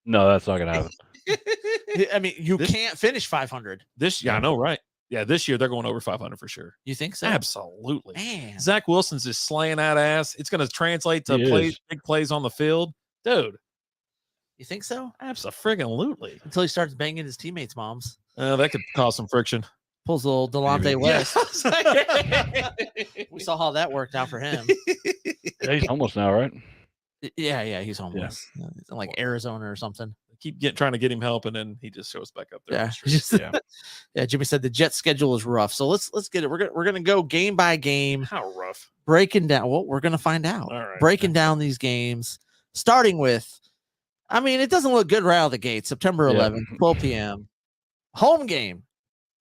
C: No, that's not going to happen.
B: I mean, you
A: This-
B: can't finish 500.
A: Yeah, I know, right? Yeah, this year they're going over 500 for sure.
B: You think so?
A: Absolutely.
B: Man.
A: Zach Wilson's just slaying that ass. It's going to translate to
C: He is.
A: big plays on the field. Dude,
B: You think so?
A: absolutely.
B: Until he starts banging his teammates' moms.
A: That could cause some friction.
B: Pulls a little Delonte
C: Maybe.
B: West. We saw how that worked out for him.
C: Yeah, he's almost now, right?
B: Yeah, he's homeless. It's in like Arizona or something.
A: Keep trying to get him help, and then he just shows back up there. on
B: Yeah.
A: the street.
B: Just-
C: Yeah.
B: yeah, Jimmy said the Jets schedule is rough. So let's get it. We're gonna go game by game,
A: How rough.
B: breaking down. Well, we're gonna find out.
A: All right.
B: Breaking down these games, starting with, I mean, it doesn't look good right out of the gate. September
C: Yeah.
B: 11th, 12 p.m. Home game.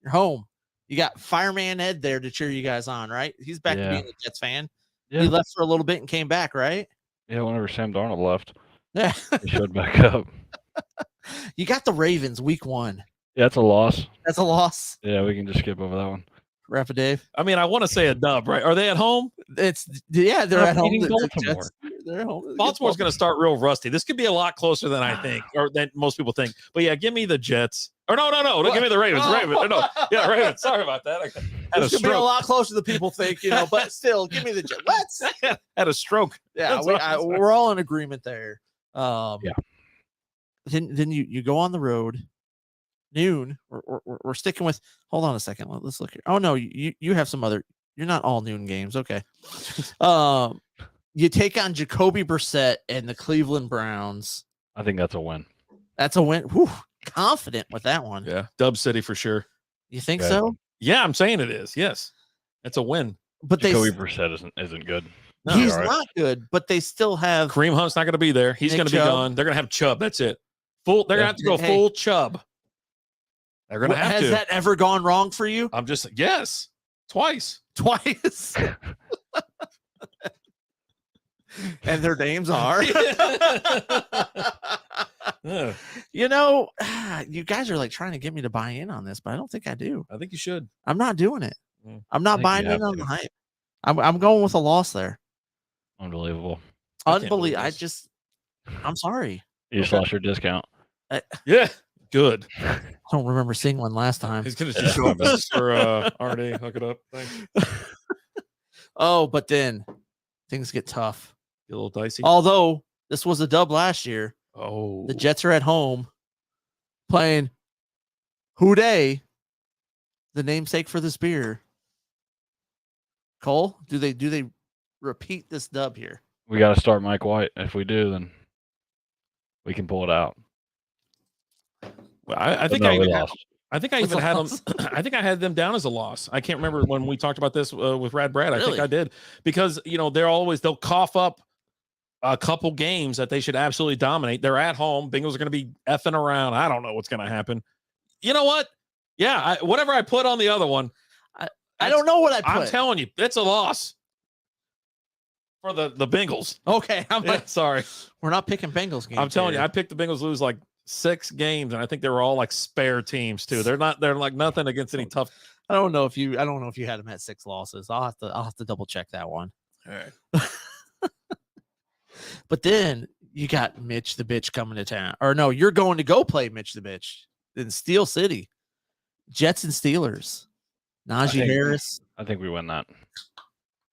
B: You're home. You got Fireman Ed there to cheer you guys on, right? He's back to
C: Yeah.
B: being a Jets fan.
C: Yeah.
B: He left for a little bit and came back, right?
C: Yeah, whenever Sam Darnold left,
B: Yeah.
C: he showed back up.
B: You got the Ravens week 1.
C: Yeah, it's a loss.
B: That's a loss.
C: Yeah, we can just skip over that one.
B: Rapid Dave.
A: I mean, I want to say a dub, right? Are they at home?
B: They're at
C: They're
B: home.
C: beating
B: The
C: Baltimore.
B: Jets, they're at home.
A: Baltimore's going to start real rusty. This could be a lot closer than I think, or than most people think. But yeah, give me the Jets. Or no. Don't give me the Ravens. Ravens. No, yeah, Ravens. Sorry about that. I had a
B: This could be a
A: stroke.
B: lot closer than people think, but still, give me the Jets. Let's.
A: Had a stroke.
B: Yeah,
A: That's what I'm saying.
B: we're all in agreement there.
C: Yeah.
B: Then you go on the road, noon. We're sticking with. Hold on a second. Let's look here. Oh no, you have some other. You're not all noon games. Okay. You take on Jacoby Brissett and the Cleveland Browns.
C: I think that's a win.
B: That's a win. Whew, confident with that one.
A: Yeah, Dub City for sure.
B: You think
C: Yeah.
B: so?
A: Yeah, I'm saying it is. Yes, it's a win.
B: But
C: Jacoby Brissett isn't good.
A: No,
B: he's
C: all right.
B: not good. But they still have.
A: Kareem Hunt's not going to be there. He's
B: Nick
A: going to be
B: Chubb.
A: gone. They're going to have Chubb. That's it. Full. They're going to have to go
B: Hey.
A: full Chubb. They're going to have
B: Has
A: to.
B: that ever gone wrong for you?
A: I'm just yes, twice.
B: Twice. And their names are.
A: Yeah,
B: You guys are like trying to get me to buy in on this, but I don't think I do.
A: I think you should.
B: I'm not doing it.
A: Mm.
B: I'm not
C: think
B: buying
C: you
B: in
C: have
B: on
C: to.
B: the hype. I'm going with a loss there.
C: Unbelievable.
A: I can't believe
B: Unbelievable.
A: this.
B: I'm sorry.
C: You just
A: Okay.
C: lost your discount.
A: Yeah, good.
B: I don't remember seeing one last time.
A: He's going to just show up for RD. Hook it up. Thanks.
B: Oh, but then things get tough.
A: A little dicey.
B: Although this was a dub last year,
A: Oh,
B: the Jets are at home playing Who Dey, the namesake for this beer. Cole, do they repeat this dub here?
C: We got to start Mike White. If we do, then we can pull it out.
A: Well, I
C: But
A: think
C: no,
A: I
C: we
A: even had,
C: lost.
A: I think I
B: What's
A: even
B: a
A: had them.
B: loss?
A: I think I had them down as a loss. I can't remember when we talked about this with Rad Brad. I think
B: Really?
A: I did because they'll cough up a couple games that they should absolutely dominate. They're at home. Bengals are going to be effing around. I don't know what's going to happen. You know what? Yeah, whatever I put on the other one,
B: I don't know what I put.
A: I'm telling you, it's a loss for the Bengals.
B: Okay, I'm
A: Yeah,
B: like,
A: sorry,
B: we're not picking Bengals games.
A: I'm telling you,
B: here.
A: I picked the Bengals to lose like 6 games, and I think they were all like spare teams too. They're like nothing against any tough.
B: I don't know if you had them at 6 losses. I'll have to double check that one.
A: All right.
B: But then you got Mitch the Bitch coming to town. Or no, you're going to go play Mitch the Bitch in Steel City. Jets and Steelers. Najee
C: think-
B: Harris.
C: I think we win that.
B: You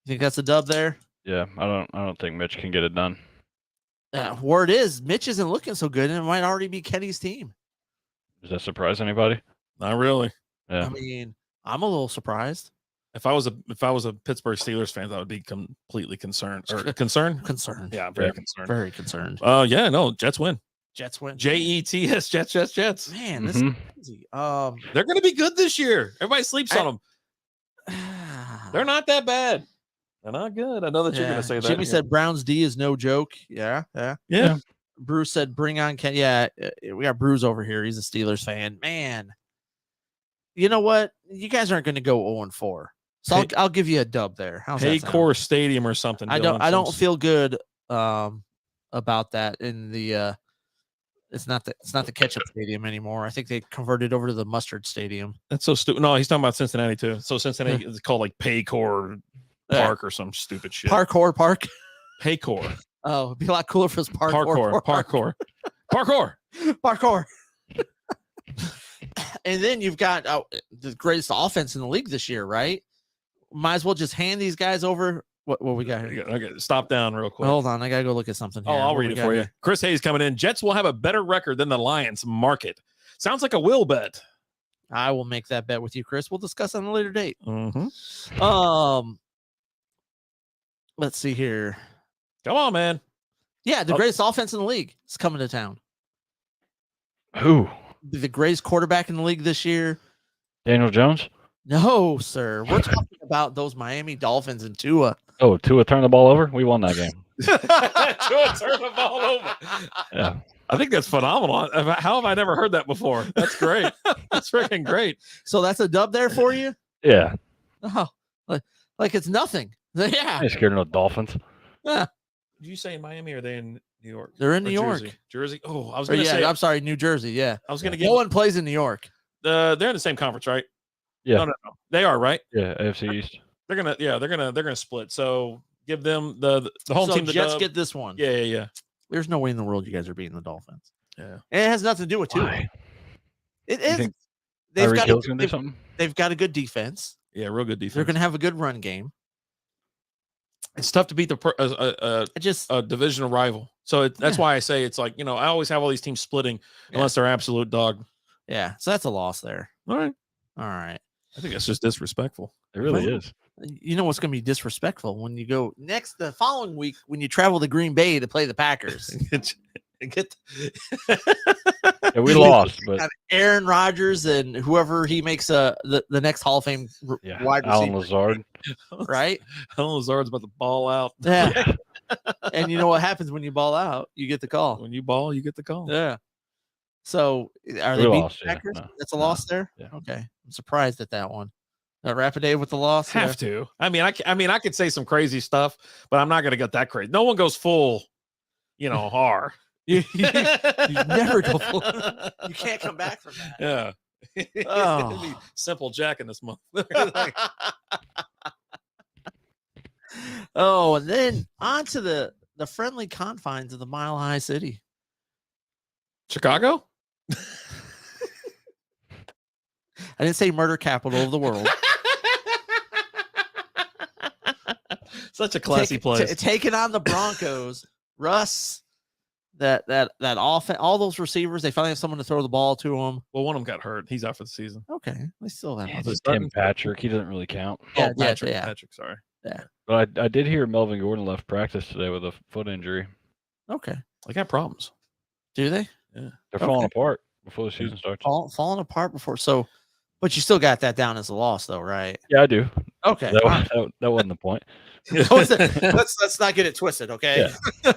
B: think that's a dub there?
C: Yeah, I don't think Mitch can get it done.
B: Word is Mitch isn't looking so good, and it might already be Kenny's team.
C: Does that surprise anybody?
A: Not really.
C: Yeah.
B: I mean, I'm a little surprised.
A: If I was a Pittsburgh Steelers fan, I would be completely concerned. Or concerned?
B: Concerned.
A: Yeah, very
C: Yeah.
A: concerned.
B: Very concerned.
A: Yeah, no, Jets win.
B: Jets win.
A: Jets, Jets.
B: Man, this
C: Mhm.
B: is crazy.
A: They're going to be good this year. Everybody sleeps on them. They're not that bad. They're not good. I know that you're going to say that.
B: Jimmy said Browns D is no joke. Yeah.
A: yeah.
B: Bruce said bring on Ken. Yeah, we got Bruce over here. He's a Steelers fan. Man, you know what? You guys aren't going to go 0-4. So I'll give you a dub there. How's that sound?
A: Paycor Stadium or something.
B: I don't feel good about that in the it's not the ketchup stadium anymore. I think they converted over to the mustard stadium.
A: That's so stupid. No, he's talking about Cincinnati too. So Cincinnati is called like Paycor
B: Yeah.
A: Park or some stupid shit.
B: Parkour Park.
A: Paycor.
B: Oh, it'd be a lot cooler if it's parkour. Parkour. And then you've got the greatest offense in the league this year, right? Might as well just hand these guys over. What we got here?
A: Okay, stop down real quick.
B: Hold on, I gotta go look at something.
A: Oh,
B: Here.
A: I'll
B: What
A: read
B: we
A: it
B: got
A: for you.
B: here?
A: Chris Hayes coming in. Jets will have a better record than the Lions. Market. Sounds like a will bet.
B: I will make that bet with you, Chris. We'll discuss on a later date.
A: Mm-hmm.
B: Let's see here.
A: Come on, man.
B: Yeah, the greatest offense in the league is coming to town.
C: Who?
B: The greatest quarterback in the league this year.
C: Daniel Jones?
B: No, sir. We're talking about those Miami Dolphins and Tua.
C: Oh, Tua turned the ball over? We won that game.
A: Tua turned the ball over.
C: Yeah.
A: I think that's phenomenal. How have I never heard that before? That's great. That's freaking great.
B: So that's a dub there for you?
C: Yeah.
B: Oh, like it's nothing. Yeah.
C: I ain't scared of no Dolphins.
A: Did you say in Miami or are they in New York?
B: They're in
A: Or
B: New York.
A: Jersey. Oh, I was
B: Or
A: going to say.
B: I'm sorry, New Jersey. Yeah.
A: I was going to get.
B: No one plays in New York.
A: They're in the same conference, right?
C: Yeah.
A: No. They are, right?
C: Yeah, AFC East.
A: They're gonna split. So give them the home
B: So
A: team. The
B: Jets
A: dub.
B: get this one.
A: Yeah.
B: There's no way in the world you guys are beating the Dolphins.
A: Yeah.
B: And it has nothing to do with Tua.
C: Why?
B: It
C: You
B: is.
C: think
B: They've
C: Tyreek
B: got,
C: Hill's gonna do something?
B: they've got a good defense.
A: Yeah, real good defense.
B: They're going to have a good run game.
A: It's tough to beat a divisional rival. So that's
B: Yeah.
A: why I say it's like, I always have all these teams splitting unless they're absolute dog.
B: Yeah. So that's a loss there.
A: All right.
B: All right.
A: I think that's just disrespectful.
C: It really
B: Well,
C: is.
B: You know what's going to be disrespectful when you go the following week when you travel to Green Bay to play the Packers.
A: Get
C: Yeah, we lost, but
B: Got Aaron Rodgers and whoever he makes the next Hall of Fame
C: yeah,
B: wide
C: Alan
B: receiver,
C: Lazard.
B: right?
A: Alan Lazard's about to ball out.
B: Yeah.
C: Yeah.
B: And you know what happens when you ball out? You get the call.
A: When you ball, you get the call.
B: Yeah. So are
C: We
B: they beating
C: lost,
B: the
C: yeah.
B: Packers?
C: No.
B: That's a loss there.
C: Yeah.
B: Okay, I'm surprised at that one. Rapidae with the loss.
A: Have to. I mean, I could say some crazy stuff, but I'm not gonna get that crazy. No one goes full, R.
B: You never go full. You can't come back from that.
A: Yeah.
B: Oh.
A: It'd be Simple Jack in this month.
B: Oh, and then on to the friendly confines of the Mile High City.
A: Chicago?
B: I didn't say murder capital of the world.
A: Such a classy place.
B: Taking on the Broncos, Russ. That offense, all those receivers, they finally have someone to throw the ball to them.
A: Well, one of them got hurt. He's out for the season.
B: Okay, they still have.
C: Yeah,
B: others.
C: just Tim Patrick. He doesn't really count.
B: Yeah,
A: Patrick, sorry.
B: Yeah.
C: But I did hear Melvin Gordon left practice today with a foot injury.
B: Okay.
A: They got problems.
B: Do they?
A: Yeah.
C: They're falling apart before the season starts.
B: Falling apart before. So, but you still got that down as a loss, though, right?
C: Yeah, I do.
B: Okay.
C: That wasn't the point.
B: let's not get it twisted, okay?
C: Yeah.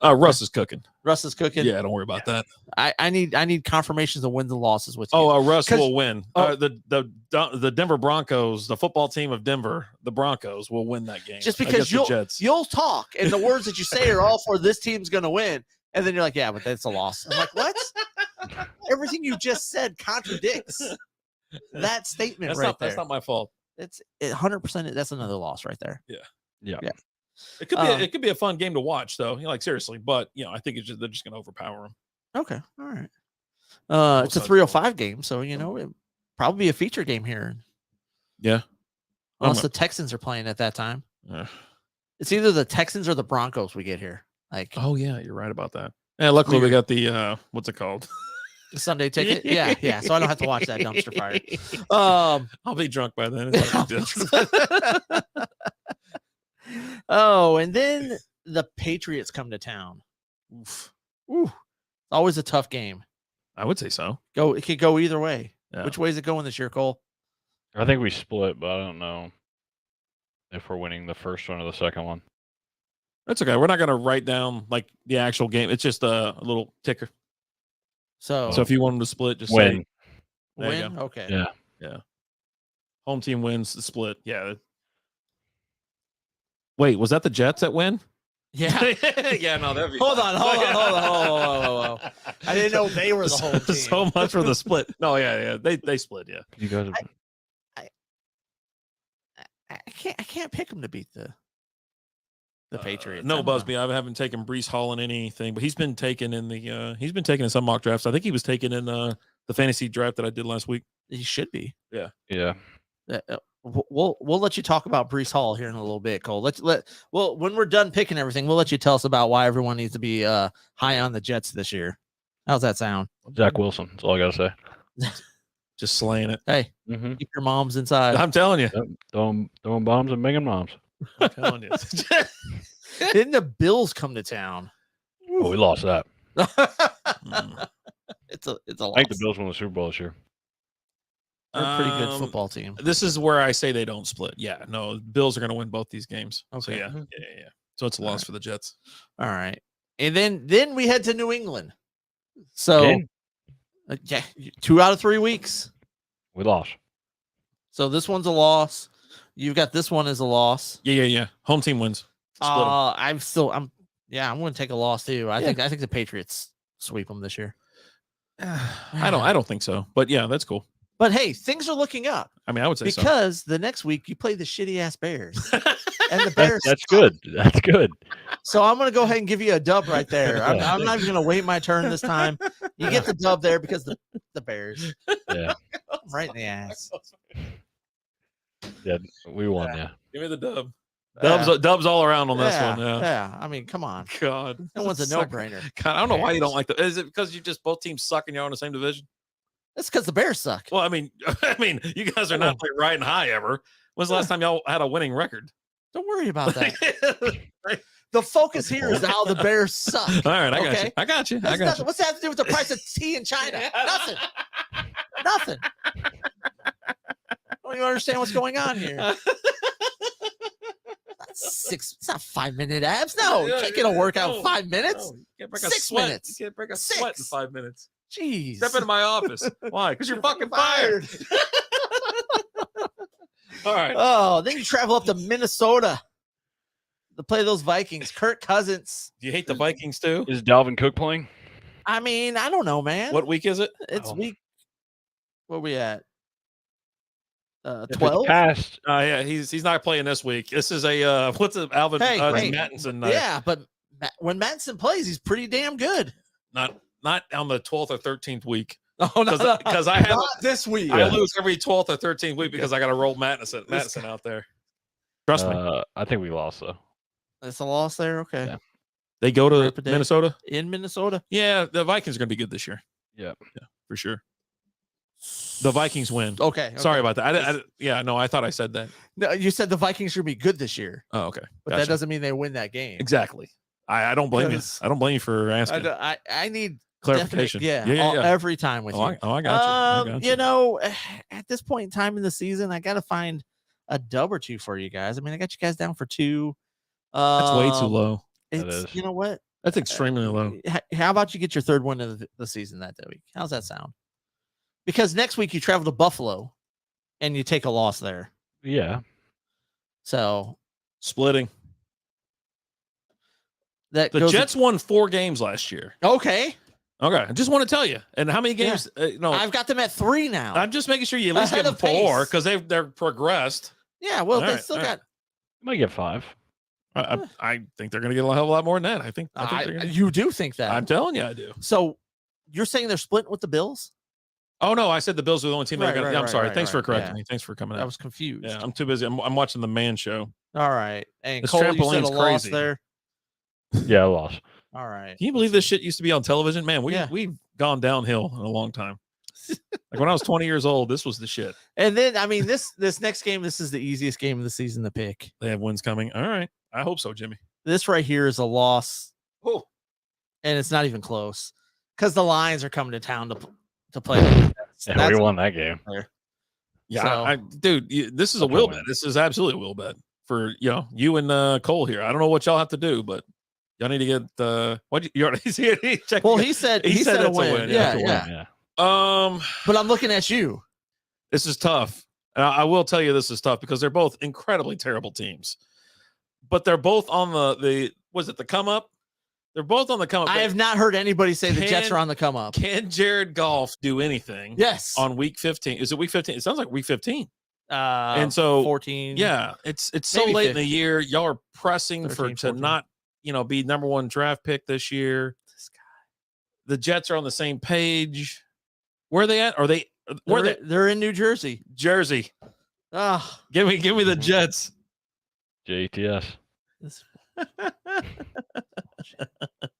A: Russ is cooking.
B: Russ is cooking.
A: Yeah, don't worry about that.
B: I need confirmations of wins and losses with you.
A: Oh, Russ will win.
B: Oh.
A: The Denver Broncos, the football team of Denver, the Broncos will win that game.
B: Just because you'll talk and the words that you say are all for this team's going to win, and then you're like, yeah, but that's a loss. I'm like, what? Everything you just said contradicts that statement there.
A: That's not my fault.
B: It's 100%. That's another loss right there.
C: Yeah.
A: It could be a fun game to watch, though. Like seriously, but I think they're just going to overpower them.
B: Okay, all right. It's a 3:05 game, so it probably be a feature game here.
A: Yeah,
B: unless the Texans are playing at that time.
A: Yeah.
B: It's either the Texans or the Broncos we get here. Like,
A: oh yeah, you're right about that. Yeah, luckily we got the what's it called?
B: The Sunday ticket. Yeah. So I don't have to watch that dumpster fire.
A: I'll be drunk by then.
B: Oh, and then the Patriots come to town. Oof. Ooh. Always a tough game.
A: I would say so.
B: It could go either way.
A: Yeah.
B: Which way is it going this year, Cole?
C: I think we split, but I don't know if we're winning the first one or the second one.
A: That's okay. We're not going to write down like the actual game. It's just a little ticker.
B: So
A: if you want them to split, just
C: win.
A: Say, there you
B: win.
A: go.
B: Okay.
A: Yeah. Home team wins the split. Yeah. Wait, was that the Jets that win?
B: Yeah.
A: Yeah, no, that'd be
B: Hold on. I didn't know they were the whole team.
A: So much for the split. No, yeah. They split, yeah.
C: You guys
B: I can't pick them to beat the Patriots.
A: No, Busby. I haven't taken Breece Hall in anything, but he's been taken in some mock drafts. I think he was taken in the fantasy draft that I did last week.
B: He should be.
C: Yeah.
B: We'll let you talk about Breece Hall here in a little bit, Cole. When we're done picking everything, we'll let you tell us about why everyone needs to be high on the Jets this year. How's that sound?
C: Zach Wilson. That's all I gotta say.
A: Just slaying it.
B: Hey, keep your moms inside.
A: I'm telling you.
C: Throwing bombs and banging moms.
A: I'm telling you.
B: Didn't the Bills come to town?
C: Oh, we lost that.
B: It's a loss.
C: I think the Bills won the Super Bowl this year.
B: They're a pretty good football team.
A: This is where I say they don't split. Yeah, no, Bills are going to win both these games.
B: Okay.
A: So yeah. So it's a loss for the Jets.
B: All right, and then we head to New England. So, 2 out of 3 weeks.
C: We lost.
B: So this one's a loss. You've got this one as a loss.
A: Yeah. Home team wins. Split 'em.
B: I'm going to take a loss too. I think the Patriots sweep them this year.
A: I don't think so. But yeah, that's cool.
B: But hey, things are looking up.
A: I mean, I would say
B: because the next week you play the shitty ass Bears, and the Bears.
C: That's good. That's good.
B: So I'm going to go ahead and give you a dub right there. I'm not even going to wait my turn this time. You get the dub there because the Bears.
C: Yeah.
B: Right in the ass.
C: Yeah, we won. Yeah.
A: Give me the dub. Dubs all around on this one.
B: Yeah. I mean, come on.
A: God.
B: That one's a no-brainer.
A: God, I don't know why you don't like Is it because you just both teams suck and you're on the same division?
B: That's because the Bears suck.
A: Well, I mean, you guys are not like riding high ever. When's the last time y'all had a winning record?
B: Don't worry about that. The focus here is how the Bears suck.
A: All right, I got you.
B: What's that have to do with the price of tea in China? Nothing. Don't you understand what's going on here? It's not 5-minute abs. No, you can't get a workout in 5 minutes.
A: No, you can't break
B: 6 minutes.
A: You can't break a sweat in 5 minutes.
B: Jeez.
A: Step into my office. Why? Because you're fucking fired. All right.
B: Oh, then you travel up to Minnesota to play those Vikings. Kirk Cousins.
A: Do you hate the Vikings too?
C: Is Dalvin Cook playing?
B: I mean, I don't know, man.
A: What week is it?
B: It's week. Where we at?
C: 12. Passed.
A: Yeah, he's not playing this week. This is a what's it? Alvin Mattinson.
B: Yeah, but when Mattinson plays, he's pretty damn good.
A: Not on the 12th or 13th week.
B: Oh no,
A: because I have
B: this week.
A: I lose every 12th or 13th week because I got to roll Madison out there. Trust me.
C: I think we lost though.
B: It's a loss there. Okay.
C: Yeah.
A: They go to
B: Rip a day.
A: Minnesota.
B: In Minnesota.
A: Yeah, the Vikings are going to be good this year.
C: Yeah.
A: For sure. The Vikings win.
B: Okay.
A: Sorry about that. I thought I said that.
B: No, you said the Vikings should be good this year,
A: Oh, okay.
B: but
A: Gotcha.
B: that doesn't mean they win that game.
A: Exactly. I don't blame you.
B: Because-
A: I don't blame you for asking.
B: I need
A: Clarification.
B: definite-
A: Yeah.
B: every time with you.
A: I got you. I got you.
B: You know, at this point in time in the season, I got to find a dub or two for you guys. I mean, I got you guys down for 2.
A: That's way too low.
C: That
B: It's,
C: is.
B: you know what?
A: That's extremely low.
B: How about you get your 3rd win of the season that week? How's that sound? Because next week you travel to Buffalo and you take a loss there.
C: Yeah.
B: So
A: Splitting.
B: that
A: The
B: goes
A: Jets won 4 games last year.
B: okay.
A: Okay. I just want to tell you. And how many
B: Yeah.
A: games? No,
B: I've got them at 3 now.
A: I'm just making sure you at least
B: Ahead
A: get them
B: of pace.
A: 4 because they're progressed.
B: yeah, well,
A: All
B: they
A: right,
B: still
A: all
B: got.
C: Might get 5.
A: I think they're going to get a hell of a lot more than that. I think they're gonna,
B: You do think that?
A: I'm telling you, I do.
B: So you're saying they're splitting with the Bills?
A: Oh no, I said the Bills were the only team that
B: Right,
A: are going.
B: right,
A: I'm
B: right,
A: sorry.
B: right,
A: Thanks for
B: right.
A: correcting
B: Yeah.
A: me. Thanks for coming
B: I
A: out.
B: was confused.
A: Yeah, I'm too busy. I'm watching the Man Show.
B: All right. And
A: This
B: Cole, you said a
A: trampoline's
B: loss
A: crazy.
B: there.
C: Yeah, I lost.
B: All right.
A: Can you believe this shit used to be on television? Man,
B: Yeah.
A: we've gone downhill in a long time. Like when I was 20 years old, this was the shit.
B: And then I mean this next game, this is the easiest game of the season to pick.
A: They have wins coming. All right. I hope so, Jimmy.
B: This right here is a loss,
A: Oh,
B: and it's not even close because the Lions are coming to town to play. The Jets.
C: Yeah, we won that game.
A: yeah,
B: So-
A: dude, this is a
C: I'll
A: will
C: win.
A: bet. This is absolutely a will bet for you and Cole here. I don't know what y'all have to do, but y'all need to get what you already see it. He checked.
B: Well, he said
A: He said
B: a
A: it's a
B: win.
A: win,
B: Yeah,
C: It's a
B: yeah.
C: win, yeah.
B: But I'm looking at you.
A: This is tough. And I will tell you this is tough because they're both incredibly terrible teams. But they're both on the was it the come up? They're both on the come up.
B: I have not heard anybody say the Jets
A: Can-
B: are on the come up.
A: Can Jared Goff do anything
B: Yes.
A: on week 15? Is it week 15? It sounds like week 15.
B: And
A: so,
B: 14.
A: Yeah, it's so
B: Maybe
A: late in
B: 15.
A: the year. Y'all are pressing
B: 13,
A: to
B: 14.
A: not, be number 1 draft pick this year.
B: This guy.
A: The Jets are on the same page. Where are they at? Are they where are they?
B: They're in New Jersey.
A: Jersey.
B: Ah,
A: Give me the Jets.
C: JTS.
B: this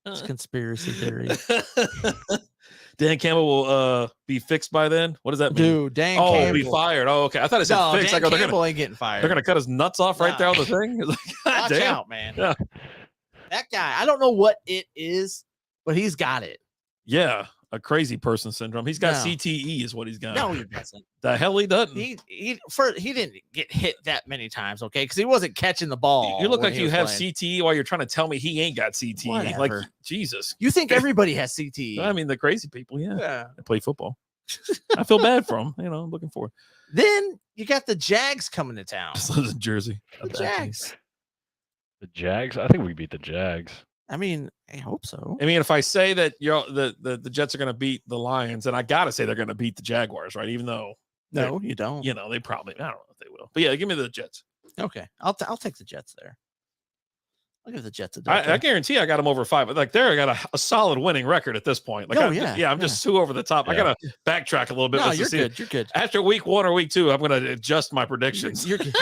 B: it's conspiracy theory.
A: Dan Campbell will be fixed by then. What does that mean?
B: Dude, Dan
A: Oh,
B: Campbell.
A: be fired. Oh, okay. I thought it said
B: No,
A: fixed.
B: Dan
A: I go, they're
B: Campbell
A: gonna
B: ain't getting fired.
A: cut his nuts off right
B: Nah.
A: there on the thing. It's like, God
B: Watch
A: damn.
B: out, man.
A: Yeah.
B: That guy, I don't know what it is, but he's got it.
A: Yeah, a crazy person syndrome. He's got
B: No.
A: CTE, is what he's got.
B: No, he doesn't.
A: The hell he doesn't.
B: He didn't get hit that many times, okay? Because he wasn't catching the ball.
A: You look
B: when
A: like
B: he
A: you
B: was
A: have
B: playing.
A: CTE while you're trying to tell me he ain't got CTE. Like
B: Whatever.
A: Jesus.
B: You think everybody has CTE?
A: I mean, the crazy people, yeah.
B: yeah.
A: They play football. I feel bad for him. I'm looking for
B: Then you got the Jags coming to town.
A: just lives in Jersey.
B: The Jags.
C: The Jags? I think we beat the Jags.
B: I mean, I hope so.
A: I mean, if I say that the Jets are going to beat the Lions, and I got to say they're going to beat the Jaguars, right? Even though,
B: No, you don't.
A: they probably, I don't know if they will. But yeah, give me the Jets.
B: Okay, I'll take the Jets there. I'll give the Jets a
A: I guarantee I got them over 5. Like there, I got a solid winning record at this point. Like,
B: Oh,
A: I'm just too over the top. I
C: Yeah.
A: got to backtrack a little bit.
B: No,
A: with the
B: you're
A: season.
B: good. You're good.
A: After week 1 or week 2, I'm going to adjust my predictions.
B: You're good.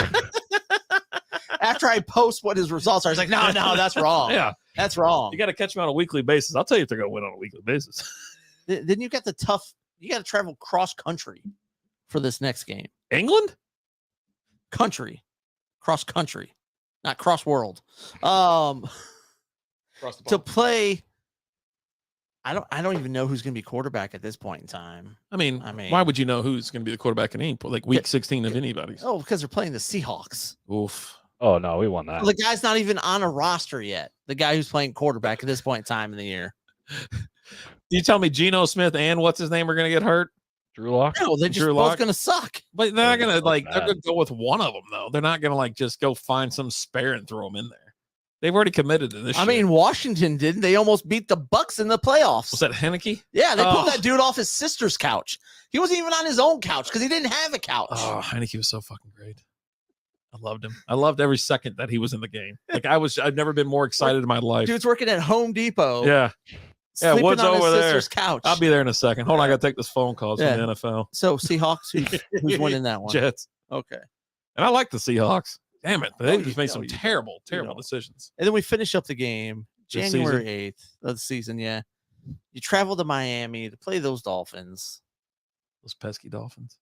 B: After I post what his results are, I was like, no, that's wrong.
A: Yeah,
B: That's wrong.
A: you got to catch them on a weekly basis. I'll tell you if they're going to win on a weekly basis.
B: Then you got the tough. You got to travel cross country for this next game.
A: England?
B: Cross country, not cross world. To play. I don't even know who's going to be quarterback at this point in time.
A: I mean,
B: I mean-
A: why would you know who's going to be the quarterback in any like week 16 of anybody's?
B: Oh, because they're playing the Seahawks.
A: Oof.
C: Oh, no, we won that.
B: The guy's not even on a roster yet. The guy who's playing quarterback at this point in time in the year.
A: You tell me Geno Smith and what's his name are going to get hurt?
C: Drew Lock?
B: No, they're just
A: Drew
B: both
A: Lock?
B: going to suck.
A: But they're not
C: Yeah,
A: going to
C: they're
A: they're
C: bad.
A: going to go with one of them though. They're not going to like just go find some spare and throw them in there. They've already committed to this.
B: I
A: shit.
B: mean, Washington didn't. They almost beat the Bucks in the playoffs.
A: was that Heineke?
B: Yeah, they
A: Oh.
B: pulled that dude off his sister's couch. He wasn't even on his own couch because he didn't have a couch.
A: Oh, Heineke was so fucking great. I loved him. I loved every second that he was in the game. Like I've never been more excited in my life.
B: Dude's working at Home Depot.
A: Yeah. Yeah,
B: sleeping
A: Wood's
B: on his
A: over there.
B: sister's couch.
A: I'll be there in a second. Hold on, I got to take this phone call. It's from
B: Yeah.
A: the NFL.
B: So Seahawks, who's winning that one?
A: Jets.
B: Okay.
A: And I like the Seahawks. Damn it. They
B: Oh,
A: just
B: you-
A: made
B: oh,
A: some
B: you-
A: terrible,
B: you
A: terrible
B: know.
A: decisions.
B: And then we finish up the game
A: This
B: January 8th of the season. Yeah. You travel to Miami to play those Dolphins.
A: Those pesky Dolphins.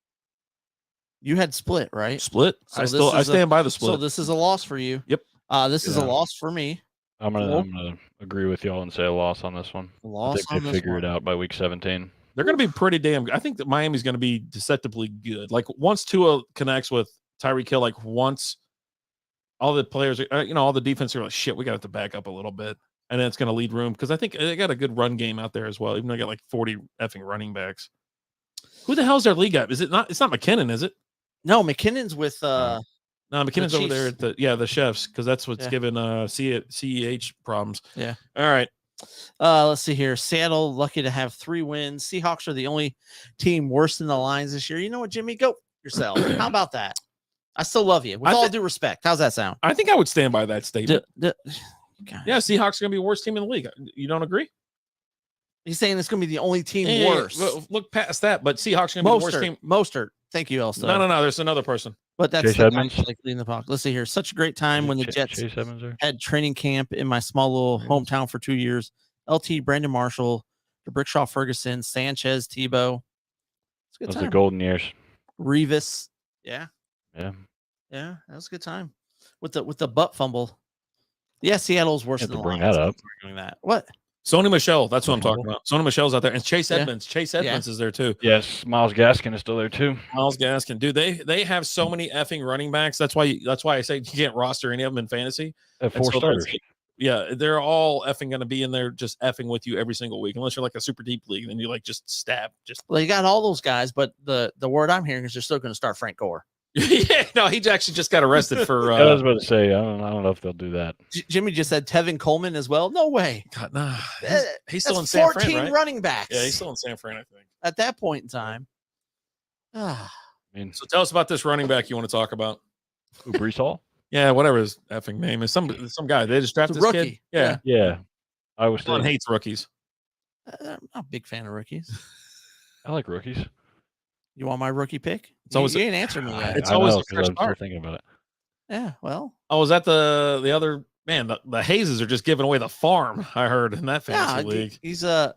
B: You had split, right?
A: Split.
B: So
A: I stand by the split.
B: So this is a loss for you.
A: Yep.
B: This is a
C: Yeah.
B: loss for me.
C: I'm gonna agree with y'all and say a loss on this one.
B: A
C: I
B: loss
C: think
B: on
C: they
B: this
C: figure
B: one.
C: it out by week 17.
A: They're going to be pretty damn. I think that Miami's going to be deceptively good. Like once Tua connects with Tyreek Hill, like once all the players, all the defense are like, shit, we got to back up a little bit, and then it's going to lead room because I think they got a good run game out there as well. Even though they got like 40 effing running backs. Who the hell's their league guy? Is it not? It's not McKinnon, is it?
B: No, McKinnon's with
A: No, McKinnon's over there
B: Chiefs.
A: at the chefs because that's what's
B: Yeah.
A: giving CEH problems.
B: Yeah.
A: All right.
B: let's see here. Seattle lucky to have 3 wins. Seahawks are the only team worse than the Lions this year. You know what, Jimmy? Go yourself. How about that? I still love you. With all due respect. How's that sound?
A: I think I would stand by that statement.
B: God.
A: Yeah, Seahawks are going to be the worst team in the league. You don't agree?
B: He's saying it's going to be the only team
A: Yeah,
B: worse.
A: Look past that, but Seahawks are going to be the worst team.
B: Mostert. Thank you, Elsa.
A: No. There's another person.
B: But that's
C: Chase
B: the
C: Edmonds?
B: guy like leading the pocket. Let's see here. Such a great time when the Jets
C: Chase Edmonds there?
B: had training camp in my small little hometown for 2 years. LT, Brandon Marshall, Brickshaw Ferguson, Sanchez, Tebow. It's a good
C: Those are
B: time.
C: the golden years.
B: Revis. Yeah.
C: Yeah.
B: Yeah. That was a good time. With the butt fumble. Yeah, Seattle's worse
C: You have
B: than
C: to
B: the
C: bring
B: Lions.
C: that up.
B: Doing that. What?
A: Sony Michelle. That's what I'm talking about. Sony Michelle's out there. And Chase
B: Yeah.
A: Edmonds. Chase Edmonds is there too.
C: Yes, Miles Gaskin is still there too.
A: Miles Gaskin. Dude, they have so many effing running backs. That's why I say you can't roster any of them in fantasy.
C: At
A: And
C: 4
A: so
C: starters.
A: Yeah, they're all effing going to be in there just effing with you every single week. Unless you're like a super deep league, then you like just stab. Just
B: Well, you got all those guys, but the word I'm hearing is they're still going to start Frank Gore.
A: yeah, no, he actually just got arrested for
C: I was about to say, I don't know if they'll do that.
B: Jimmy just said Tevin Coleman as well. No way.
A: God, nah.
B: That-
A: He's still in
B: That's
A: San
B: 14
A: Fran, right?
B: running backs.
A: Yeah, he's still in San Fran, I think.
B: At that point in time. Ah,
C: I mean,
A: So tell us about this running back you want to talk about.
C: who, Brees Hall?
A: Yeah, whatever his effing name is. Some guy. They just drafted
B: a
A: this kid.
B: rookie.
A: Yeah.
C: Yeah. I was
A: John
C: saying,
A: hates rookies.
B: I'm not a big fan of rookies.
C: I like rookies.
B: You want my rookie pick?
A: It's always-
B: you ain't answering me yet.
A: It's
C: I
A: always
C: know,
A: a
C: 'cause
A: fresh
C: I'm still
A: start.
C: thinking about it.
B: Yeah, well,
A: Oh, is that the other man? The Haze's are just giving away the farm. I heard in that fantasy league.
B: he's
C: Nah.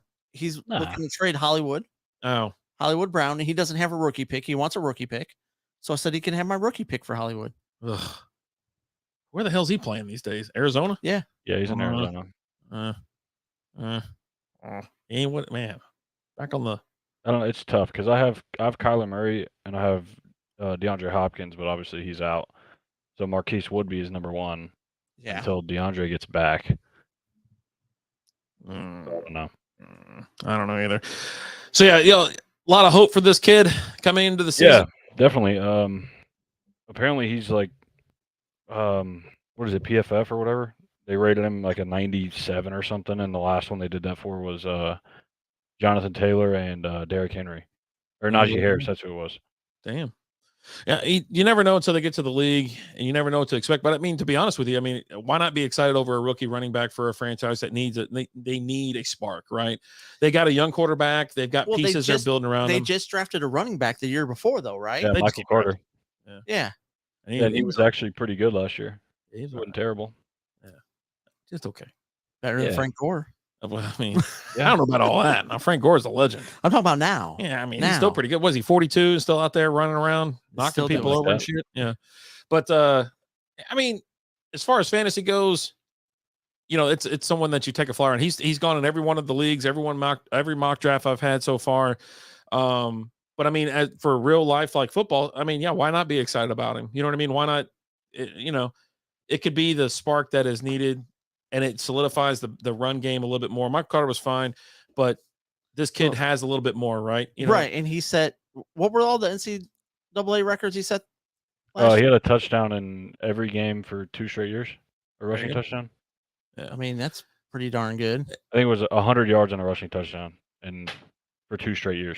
B: looking to trade Hollywood
A: Oh,
B: Brown, and he doesn't have a rookie pick. He wants a rookie pick, so I said he can have my rookie pick for Hollywood.
A: ugh. Where the hell's he playing these days? Arizona?
C: Yeah, he's in
A: Uh,
C: Arizona.
A: He ain't what man. Back on the
C: I don't know. It's tough because I have Kyler Murray and I have DeAndre Hopkins, but obviously he's out. So Marquise Woodby is number 1
B: Yeah,
C: until DeAndre gets back. I
A: Mm,
C: don't know.
A: I don't know either. So yeah, a lot of hope for this kid coming into the season.
C: Yeah, definitely. Apparently he's like, what is it, PFF or whatever? They rated him like a 97 or something, and the last one they did that for was Jonathan Taylor and Derrick Henry, or Najee Harris. That's who it was.
A: Damn. Yeah, you never know until they get to the league, and you never know what to expect. But I mean, to be honest with you, I mean, why not be excited over a rookie running back for a franchise that needs it? They need a spark, right? They got a young quarterback. They've got
B: Well, they
A: pieces they're
B: just-
A: building around
B: they
A: them.
B: just drafted a running back the year before, though, right?
C: Yeah,
A: They
C: Michael
A: just-
C: Carter.
B: Yeah.
A: And
C: Yeah, he was actually pretty good last year.
A: he was
C: He wasn't terrible.
A: just okay.
B: Better than
C: Yeah.
B: Frank Gore.
A: Well, I mean, I don't know about all that. Now, Frank Gore's a legend.
B: I'm talking about now.
A: Yeah, I mean, he's still
B: Now.
A: pretty good. Was he 42? Still out there running around, knocking
B: Still doing
A: people over and
C: that.
A: shit? Yeah. But I mean, as far as fantasy goes, it's someone that you take a flyer on. He's gone in every one of the leagues, every mock draft I've had so far. But I mean, for real life like football, I mean, yeah, why not be excited about him? You know what I mean? Why not? It could be the spark that is needed, and it solidifies the run game a little bit more. Michael Carter was fine, but this kid
B: Well,
A: has a little bit more, right?
B: Right. And he set, what were all the NCAA records he set?
C: He had a touchdown in every game for 2 straight years, a rushing
A: you go.
C: touchdown.
B: I mean, that's pretty darn good.
C: I think it was 100 yards and a rushing touchdown, and for 2 straight years.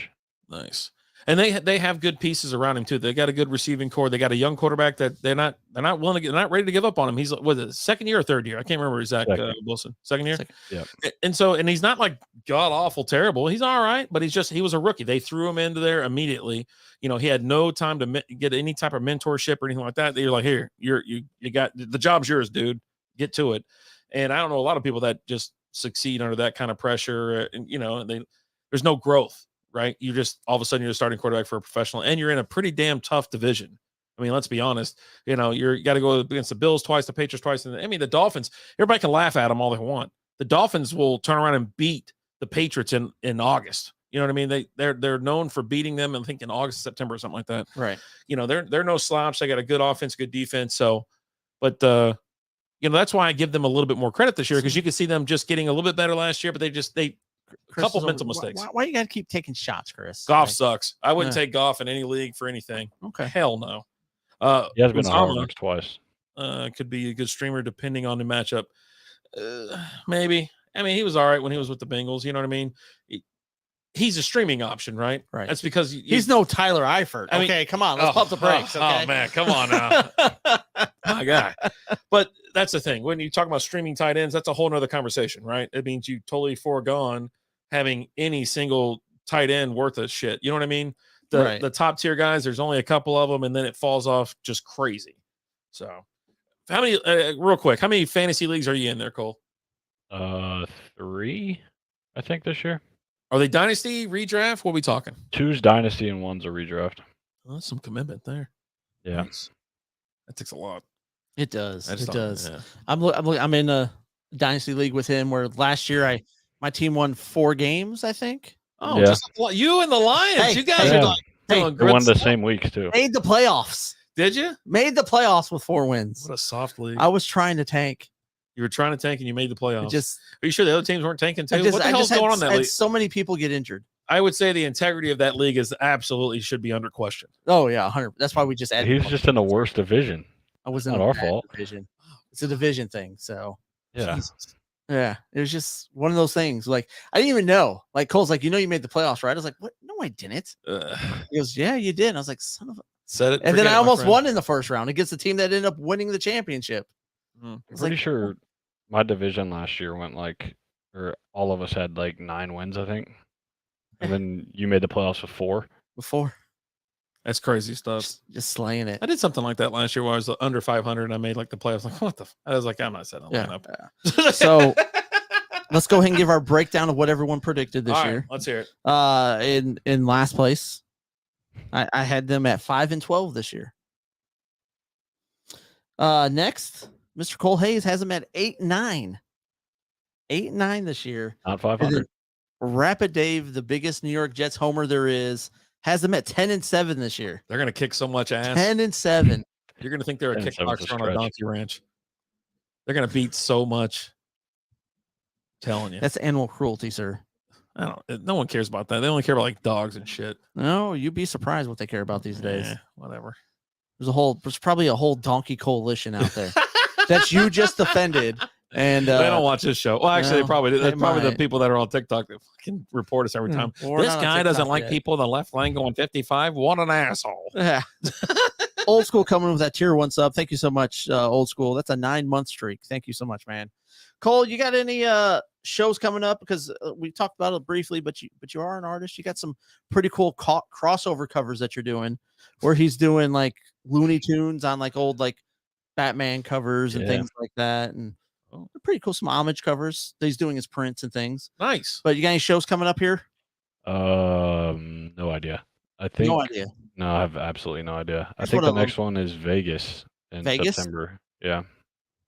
A: Nice. And they have good pieces around him too. They got a good receiving core. They got a young quarterback that they're not willing to they're not ready to give up on him. He's was it second year or third year? I can't remember. Zach Wilson, second year.
C: Yeah.
A: And he's not like god awful terrible. He's all right, but he was a rookie. They threw him into there immediately. You know, he had no time to get any type of mentorship or anything like that. You're like, here, you got the job's yours, dude. Get to it. And I don't know a lot of people that just succeed under that kind of pressure. And you know, there's no growth. Right, you just all of a sudden you're a starting quarterback for a professional, and you're in a pretty damn tough division. I mean, let's be honest. You know, you got to go against the Bills twice, the Patriots twice, and I mean the Dolphins. Everybody can laugh at them all they want. The Dolphins will turn around and beat the Patriots in August. You know what I mean? They're known for beating them, I think in August, September, or something like that.
B: Right.
A: You know, they're no slouch. They got a good offense, good defense. So, but you know, that's why I give them a little bit more credit this year because you can see them just getting a little bit better last year, but they.
B: Chris,
A: Couple mental mistakes.
B: Why you got to keep taking shots, Chris?
A: Goff sucks. I wouldn't take Goff in any league for anything.
B: Okay.
A: Hell no.
C: He has been on Hard Knocks twice.
A: Could be a good streamer depending on the matchup. Maybe. I mean, he was all right when he was with the Bengals. You know what I mean? He's a streaming option, right?
B: Right.
A: That's because
B: he's no Tyler Eifert. I mean, okay, come on. Let's pump the brakes. Okay?
A: Oh, man. Come on now. My God. But that's the thing. When you talk about streaming tight ends, that's a whole nother conversation, right? It means you totally foregone having any single tight end worth of shit. You know what I mean? The top tier guys, there's only a couple of them, and then it falls off just crazy. So, how many? Real quick, how many fantasy leagues are you in there, Cole?
C: 3, I think this year.
A: Are they dynasty redraft? What are we talking?
C: 2's dynasty and 1's a redraft.
A: Well, that's some commitment there.
C: Yeah,
A: that takes a lot.
B: It does. It does.
A: Yeah.
B: I'm in a dynasty league with him where last year my team won 4 games, I think.
A: Oh, yeah. Just you and the Lions. You guys are like
C: they won the same weeks too.
B: Made the playoffs.
A: Did you?
B: Made the playoffs with 4 wins.
A: What a soft league.
B: I was trying to tank.
A: You were trying to tank and you made the playoffs.
B: Are
A: you sure the other teams weren't tanking too? What the hell's going on in that league?
B: So many people get injured.
A: I would say the integrity of that league is absolutely should be under question.
B: Oh yeah, 100. That's why we just added.
C: He's just in the worst division.
B: I was in
C: not our fault.
B: Division. It's a division thing. So
C: yeah.
A: Jesus.
B: Yeah, it was just one of those things. Like I didn't even know. Like Cole's like, you made the playoffs, right? I was like, what? No, I didn't. He goes, yeah, you did. And I was like, son of a.
A: Said it.
B: And then I almost won in the first round against the team that ended up winning the championship.
C: I'm pretty sure my division last year went or all of us had 9 wins, I think. And then you made the playoffs with 4.
B: Before.
A: That's crazy stuff.
B: Just slaying it.
A: I did something like that last year where I was under 500 and I made the playoffs. Like, what the? I was like, I'm not setting a lineup.
B: Yeah. So let's go ahead and give our breakdown of what everyone predicted this year.
A: Let's hear it.
B: In last place, I had them at 5-12 this year. Next, Mr. Cole Hayes has them at 8-9. 8-9 this year.
C: Not 500.
B: Rapid Dave, the biggest New York Jets homer there is, has them at 10-7 this year.
A: They're gonna kick so much ass.
B: 10-7.
A: You're gonna think they're a kickboxer on a donkey ranch. They're gonna beat so much. I'm telling you,
B: that's animal cruelty, sir.
A: No one cares about that. They only care about dogs and shit.
B: No, you'd be surprised what they care about these days.
A: Whatever.
B: There's probably a whole donkey coalition out there that you just offended. And
A: they don't watch this show. Well, actually,
B: no,
A: probably
B: might.
A: the people that are on TikTok that fucking report us every time. This guy doesn't like people in the left lane going 55. What an asshole.
B: Yeah. Old School coming with that tier 1 sub. Thank you so much, Old School. That's a 9-month streak. Thank you so much, man. Cole, you got any shows coming up? Because we talked about it briefly, but you are an artist. You got some pretty cool crossover covers that you're doing, where he's doing Looney Tunes on old Batman covers and things like that, and they're pretty cool. Some homage covers that he's doing his prints and things.
A: Nice.
B: But you got any shows coming up here?
C: No idea. I think
B: no idea.
C: No, I have absolutely no idea. I think the next one is Vegas in September. Yeah.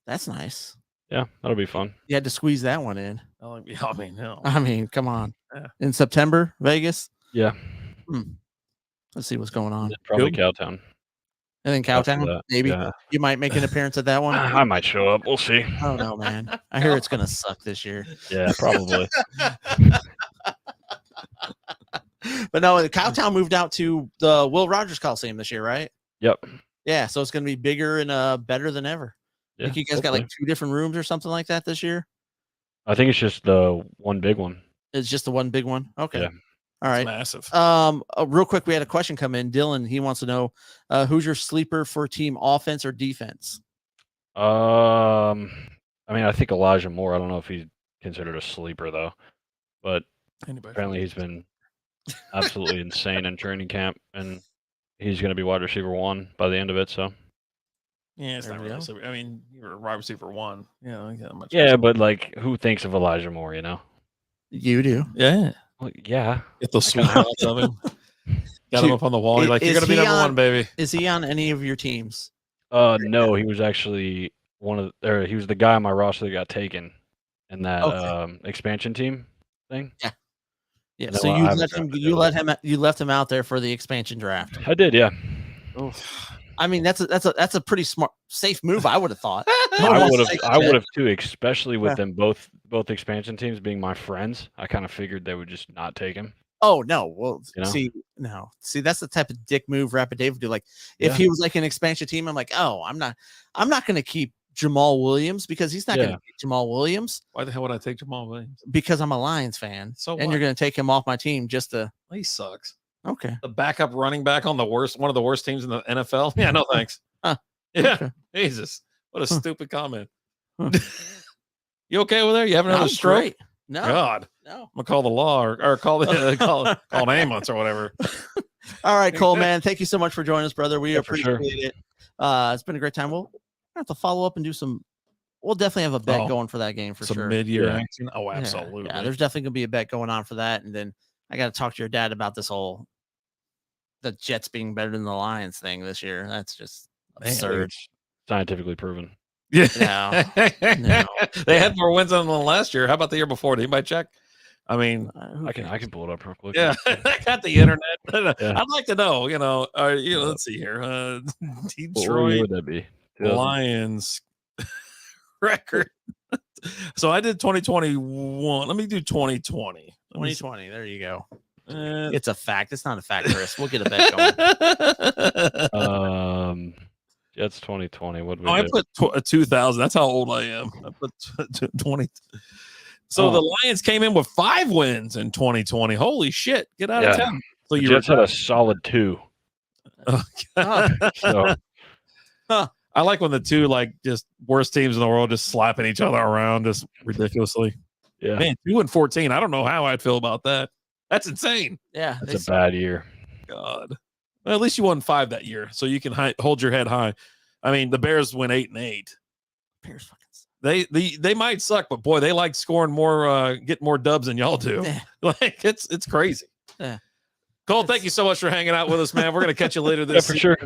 B: That's nice.
C: Yeah, that'll be fun.
B: You had to squeeze that one in.
A: No.
B: I mean, come on.
A: Yeah.
B: In September, Vegas?
C: Yeah.
B: Let's see what's going on.
C: Probably Cowtown.
B: And then Cowtown, maybe you might make an appearance at that one.
C: I might show up. We'll see.
B: I don't know, man. I hear it's gonna suck this year.
C: Yeah, probably.
B: But no, the Cowtown moved out to the Will Rogers Coliseum this year, right?
C: Yep.
B: Yeah, so it's gonna be bigger and better than ever.
C: Yeah,
B: I think you guys got 2 different rooms or something like that this year.
C: I think it's just the one big one.
B: It's just the one big one. Okay.
C: Yeah.
B: All right.
A: Massive.
B: Real quick, we had a question come in. Dylan, he wants to know who's your sleeper for team offense or defense?
C: I mean, I think Elijah Moore. I don't know if he's considered a sleeper though, but apparently he's been absolutely insane in training camp, and he's going to be wide receiver 1 by the end of it. So
A: yeah, it's not really. I mean, you're a wide receiver 1. Much.
C: Yeah, but like, who thinks of Elijah Moore? You know,
B: you do.
A: Yeah.
C: well, yeah.
A: Get those sweet shots of him. Got him up on the wall. You're like, you're gonna be number 1, baby.
B: Is he on any of your teams?
C: No, he was actually he was the guy on my roster that got taken in that expansion team thing.
B: Yeah. Yeah.
C: No,
B: So you left him out there for the expansion draft.
C: I did, yeah.
B: I mean, that's a pretty smart, safe move. I would have thought.
C: I would have too, especially with them both expansion teams being my friends. I kind of figured they would just not take him.
B: Oh no! Well,
C: You know?
B: see, that's the type of dick move Rapid Dave would do. Like, if he was like an expansion team, I'm like, oh, I'm not going to keep Jamal Williams because he's not going to get Jamal Williams.
A: Why the hell would I take Jamal Williams?
B: Because I'm a Lions fan.
A: So
B: and you're going to take him off my team just to.
A: He sucks.
B: Okay.
A: The backup running back on one of the worst teams in the NFL. Yeah, no thanks.
B: Huh.
A: Yeah,
B: Okay.
A: Jesus, what a stupid comment. You okay over there? You having another
B: I'm
A: stroke?
B: great. No.
A: God,
B: No.
A: I'm gonna call the law or call an ambulance or whatever.
B: All right, Cole, man. Thank you so much for joining us, brother. We
C: for
B: appreciate
C: sure.
B: it. It's been a great time. We'll have to follow up and do some. We'll definitely have a bet going for that game for
A: Some
B: sure.
A: mid-year
C: Yeah.
A: action. Oh, absolutely.
B: Yeah, there's definitely gonna be a bet going on for that, and then I got to talk to your dad about this whole the Jets being better than the Lions thing this year. That's just absurd.
C: It's scientifically proven.
A: Yeah.
B: No.
A: They had more wins than last year. How about the year before? Did anybody check? I mean,
C: I can pull it up real quick.
A: yeah, I got the internet.
C: Yeah.
A: I'd like to know, let's see here.
C: What year
A: Detroit
C: would that be?
A: Lions record. So I did 2021. Let me do 2020.
B: 2020. There you go.
A: Uh,
B: It's a fact. It's not a fact, Chris. We'll get a bet going.
C: Jets 2020. What did we
A: I
C: do?
A: put 2000. That's how old I am. I put 20. So the Lions came in with 5 wins in 2020. Holy shit! Get out of town. So
C: The
A: you
C: Jets had a solid 2. So
A: I like when the two just worst teams in the world just slapping each other around just ridiculously.
C: yeah,
A: Man, 2-14. I don't know how I'd feel about that. That's insane.
B: Yeah.
C: that's a bad year.
A: God. Well, at least you won 5 that year, so you can hold your head high. I mean, the Bears went 8-8.
B: Bears fucking suck.
A: They might suck, but boy, they like scoring more, get more dubs than y'all do.
B: Yeah.
A: Like it's crazy.
B: Yeah.
A: Cole, thank you so much for hanging out with us, man. We're gonna catch you later this
C: Yeah, for sure.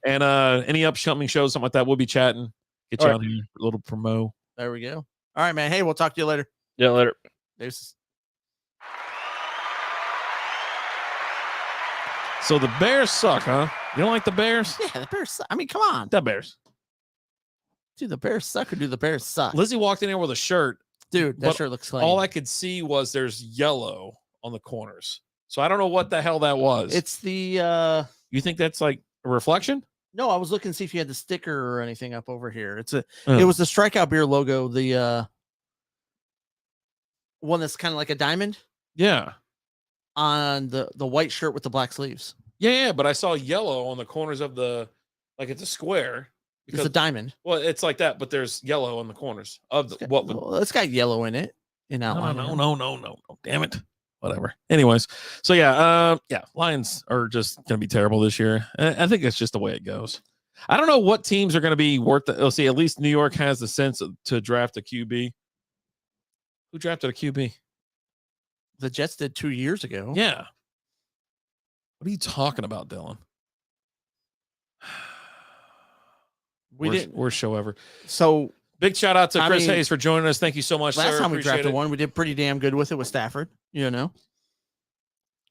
A: And any upcoming shows, something like that, we'll be chatting. Get you
C: All
A: on here, a little promo.
B: There we go. All right, man. Hey, we'll talk to you later.
C: Yeah, later.
B: Deuces.
A: So the Bears suck, huh? You don't like the Bears?
B: Yeah, the Bears suck. I mean, come on.
A: The Bears.
B: Do the Bears suck or do the Bears suck?
A: Lizzie walked in here with a shirt.
B: Dude, that
A: but
B: shirt looks clean.
A: All I could see was there's yellow on the corners. So I don't know what the hell that was.
B: It's the
A: You think that's like a reflection?
B: no, I was looking to see if you had the sticker or anything up over here. It
A: Oh.
B: was the Strikeout Beer logo, the one that's kind of like a diamond
A: Yeah.
B: on the white shirt with the black sleeves.
A: Yeah, but I saw yellow on the corners of it's a square.
B: It's a diamond.
A: Well, it's like that, but there's yellow on the corners of the what would
B: Well, it's got yellow in it. In outline.
A: no. Damn it. Whatever. Anyways, so yeah, Lions are just gonna be terrible this year. I think it's just the way it goes. I don't know what teams are gonna be worth it. Let's see, at least New York has the sense to draft a QB. Who drafted a QB?
B: The Jets did 2 years ago.
A: Yeah. What are you talking about, Dylan? Worst show ever.
B: So
A: Big shout out to
B: I
A: Chris
B: mean,
A: Hayes for joining us. Thank you so much,
B: last
A: sir.
B: time we
A: Appreciate
B: drafted
A: it.
B: one, we did pretty damn good with it with Stafford, And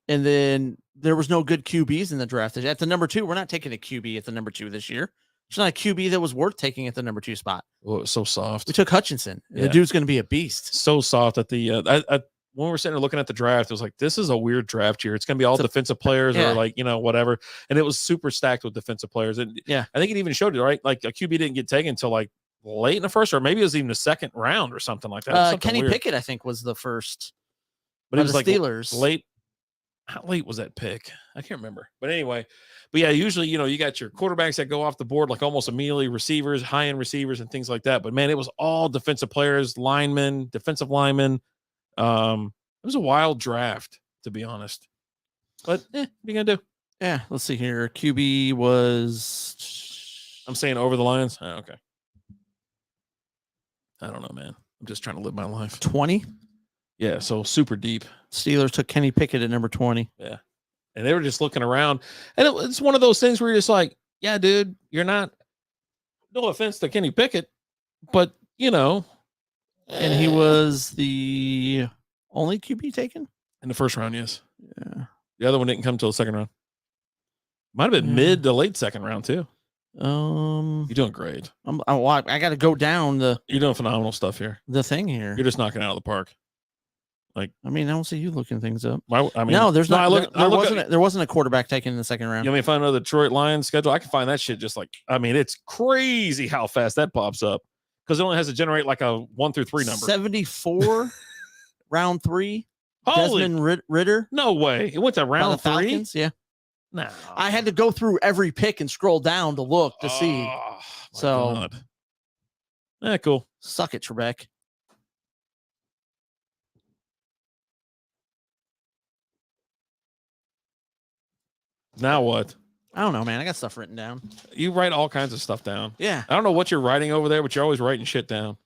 B: then there was no good QBs in the draft. At the number 2, we're not taking a QB at the number 2 this year. It's not a QB that was worth taking at the number 2 spot.
A: Oh, it's so soft.
B: We took Hutchinson.
A: Yeah.
B: The dude's going to be a beast.
A: So soft at the when we're sitting there looking at the draft, it was like, this is a weird draft year. It's going to be all defensive players
B: yeah.
A: or whatever. And it was super stacked with defensive players. And
B: yeah,
A: I think it even showed it, right? Like a QB didn't get taken until like late in the first, or maybe it was even the second round or something like that. Something
B: Kenny
A: weird.
B: Pickett, I think, was the first.
A: But it was
B: the
A: like
B: Steelers.
A: late. how late was that pick? I can't remember. But anyway, but yeah, usually, you got your quarterbacks that go off the board like almost immediately, receivers, high-end receivers and things like that. But man, it was all defensive players, linemen, defensive linemen. It was a wild draft, to be honest. But what are you gonna do?
B: Yeah, let's see here. QB was
A: I'm saying over the Lions. Oh, okay. I don't know, man. I'm just trying to live my life.
B: 20.
A: Yeah, so super deep.
B: Steelers took Kenny Pickett at number 20.
A: Yeah. And they were just looking around. And it's one of those things where you're just like, yeah, dude, you're not, no offense to Kenny Pickett, but,
B: And he was the only QB taken?
A: in the first round, yes.
B: Yeah.
A: The other one didn't come till the second round. Might have been mid to late second round, too. You're doing great.
B: I got to go down
A: You're doing phenomenal stuff here.
B: the thing here.
A: You're just knocking it out of the park.
B: I don't see you looking things up.
A: I mean,
B: No, there's
A: no,
B: not. There wasn't a quarterback taken in the second round.
A: You want me to find another Detroit Lions schedule? I can find that shit just like, it's crazy how fast that pops up because it only has to generate like a 1 through 3 number.
B: 74, round 3.
A: Holy
B: Desmond Ritter.
A: no way! It went to
B: by
A: round
B: the
A: 3.
B: Falcons, yeah.
A: No,
B: I had to go through every pick and scroll down to look to see.
A: Oh, my
B: So-
A: God. Yeah, cool.
B: Suck it, Trebek.
A: Now what?
B: I don't know, man. I got stuff written down.
A: You write all kinds of stuff down.
B: Yeah.
A: I don't know what you're writing over there, but you're always writing shit down.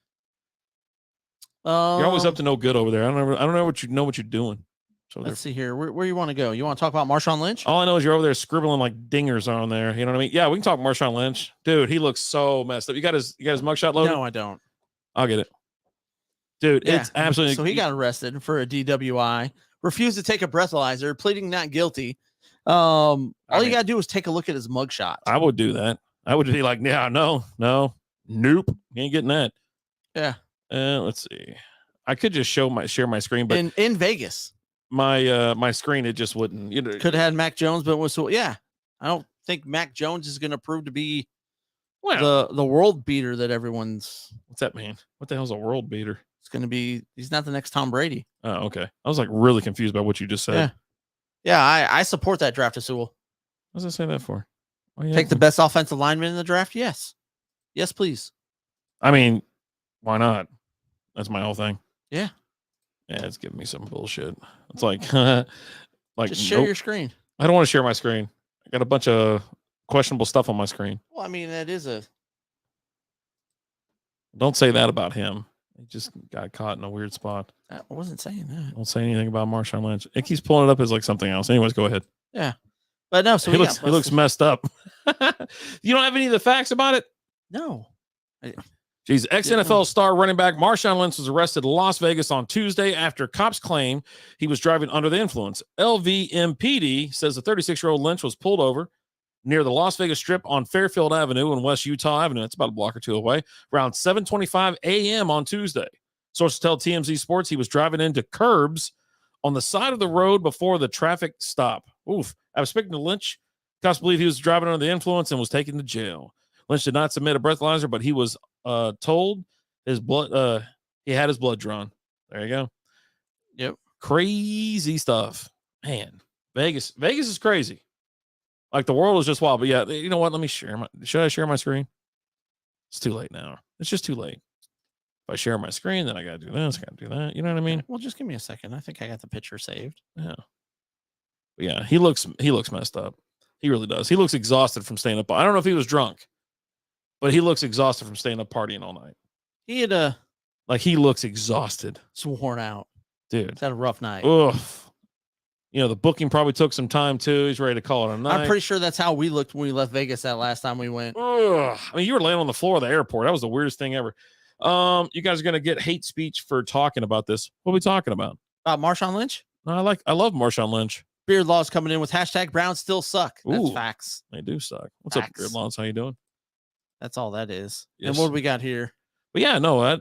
A: You're always up to no good over there. I don't know what you're doing. So
B: Let's see here. Where you want to go? You want to talk about Marshawn Lynch?
A: all I know is you're over there scribbling like dingers on there. You know what I mean? Yeah, we can talk Marshawn Lynch, dude. He looks so messed up. You got his mugshot loaded?
B: No, I don't.
A: I'll get it, dude.
B: Yeah.
A: It's absolutely.
B: So he got arrested for a DWI, refused to take a breathalyzer, pleading not guilty. All you got to do is take a look at his mugshot.
A: I would do that. I would be like, yeah, no, nope, you ain't getting that.
B: Yeah.
A: Let's see. I could just share my screen, but
B: in Vegas.
A: my screen it just wouldn't.
B: Could have had Mac Jones, but was I don't think Mac Jones is going to prove to be
A: well,
B: the world beater that everyone's.
A: what's that mean? What the hell's a world beater?
B: It's going to be. He's not the next Tom Brady.
A: Oh, okay. I was like really confused by what you just said.
B: Yeah. Yeah, I support that draft, Sewell.
A: What does I say that for? Oh, yeah.
B: Take the best offensive lineman in the draft. Yes, please.
A: I mean, why not? That's my whole thing.
B: Yeah.
A: Yeah, it's giving me some bullshit. It's like,
B: Just share your screen.
A: I don't want to share my screen. I got a bunch of questionable stuff on my screen.
B: Well, I mean, that is a.
A: Don't say that about him. He just got caught in a weird spot.
B: I wasn't saying that.
A: Don't say anything about Marshawn Lynch. It keeps pulling it up as like something else. Anyways, go ahead.
B: Yeah, but no. So
A: he looks messed up. You don't have any of the facts about it?
B: No.
A: Jeez, ex-NFL star running back Marshawn Lynch was arrested in Las Vegas on Tuesday after cops claim he was driving under the influence. LVMPD says the 36-year-old Lynch was pulled over near the Las Vegas Strip on Fairfield Avenue and West Utah Avenue. That's about a block or two away. Around 7:25 a.m. on Tuesday. Sources tell TMZ Sports he was driving into curbs on the side of the road before the traffic stop. Oof. I was speaking to Lynch. Cops believe he was driving under the influence and was taken to jail. Lynch did not submit a breathalyzer, but he was told his blood he had his blood drawn. There you go.
B: Yep.
A: Crazy stuff. Man, Vegas is crazy. Like the world is just wild. But yeah, you know what? Let me should I share my screen? It's too late now. It's just too late. If I share my screen, then I gotta do this, I gotta do that. You know what I mean?
B: Well, just give me a second. I think I got the picture saved.
A: Yeah. But yeah, he looks messed up. He really does. He looks exhausted from staying up. I don't know if he was drunk, but he looks exhausted from staying up partying all night.
B: He had
A: Like he looks exhausted.
B: worn out.
A: Dude.
B: He's had a rough night.
A: Ugh. You know, the booking probably took some time too. He's ready to call it a night.
B: I'm pretty sure that's how we looked when we left Vegas that last time we went.
A: Ugh. I mean, you were laying on the floor of the airport. That was the weirdest thing ever. You guys are gonna get hate speech for talking about this. What are we talking about?
B: Marshawn Lynch?
A: No, I love Marshawn Lynch.
B: Beard Laws coming in with hashtag Browns still suck. That's
A: Ooh.
B: facts.
A: They do suck. What's up,
B: Facts.
A: Beard Lawns? How you doing?
B: That's all that is.
A: Yes.
B: And what do we got here?
A: But yeah, no, I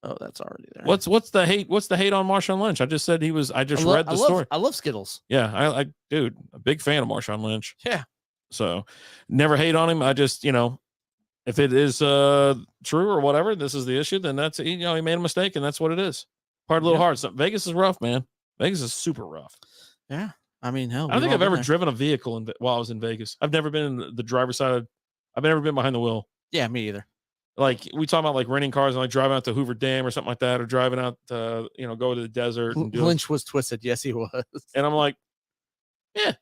B: Oh, that's already there.
A: what's the hate? What's the hate on Marshawn Lynch? I just said he was. I just read the story.
B: I love Skittles.
A: Yeah, I dude, a big fan of Marshawn Lynch.
B: Yeah.
A: So never hate on him. I just, if it is true or whatever, this is the issue, then that's, he made a mistake and that's what it is. Part of Little Hearts. Vegas is rough, man. Vegas is super rough.
B: Yeah. I mean, hell,
A: I don't think
B: we've
A: I've
B: all
A: ever
B: been there.
A: driven a vehicle while I was in Vegas. I've never been in the driver's side. I've never been behind the wheel.
B: Yeah, me either.
A: Like we talk about like renting cars and like driving out to Hoover Dam or something like that, or driving out to, go to the desert and do
B: Lynch was twisted. Yes, he was.
A: And I'm like, yeah,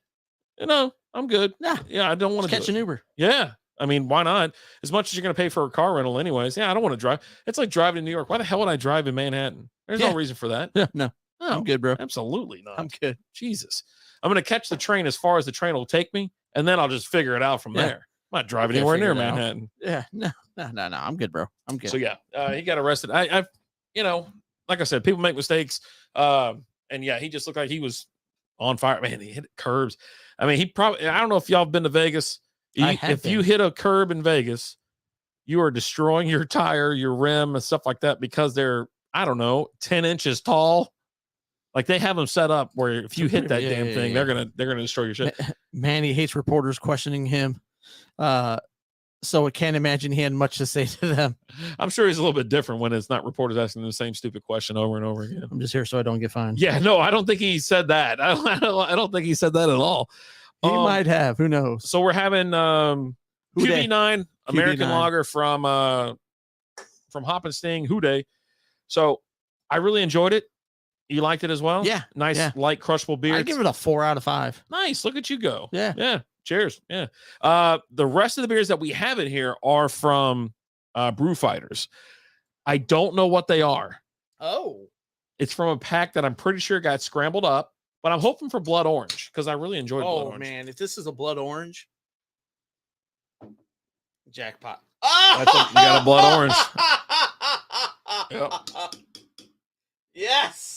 A: I'm good.
B: Yeah,
A: I don't want to
B: catch an Uber.
A: Yeah. I mean, why not? As much as you're going to pay for a car rental anyways. Yeah, I don't want to drive. It's like driving to New York. Why the hell would I drive in Manhattan? There's no reason for that.
B: Yeah, no, I'm good, bro.
A: Absolutely not.
B: I'm good.
A: Jesus. I'm going to catch the train as far as the train will take me, and then I'll just figure it out from there. I'm not driving anywhere near Manhattan.
B: Yeah, no. I'm good, bro. I'm good.
A: So yeah, he got arrested. I've like I said, people make mistakes. And yeah, he just looked like he was on fire. Man, he hit curbs. I mean, I don't know if y'all have been to Vegas. If you hit a curb in Vegas, you are destroying your tire, your rim, and stuff like that because they're, I don't know, 10 inches tall. Like they have them set up where if you hit that damn thing, they're gonna destroy your shit.
B: Man, he hates reporters questioning him. So I can't imagine he had much to say to them.
A: I'm sure he's a little bit different when it's not reporters asking the same stupid question over and over again.
B: I'm just here so I don't get fined.
A: Yeah, no, I don't think he said that. I don't think he said that at all.
B: He might have. Who knows?
A: So we're having QB9 American Lager from Hop and Sting Houday. So I really enjoyed it. You liked it as well?
B: Yeah.
A: Nice, light, crushable beer.
B: I give it a 4 out of 5.
A: Nice. Look at you go.
B: Yeah.
A: Yeah. Cheers. Yeah. The rest of the beers that we have in here are from Brew Fighters. I don't know what they are.
B: Oh.
A: It's from a pack that I'm pretty sure got scrambled up, but I'm hoping for Blood Orange because I really enjoyed Blood Orange.
B: Oh, man. If this is a Blood Orange, jackpot.
A: You got a Blood Orange. Yep.
B: Yes.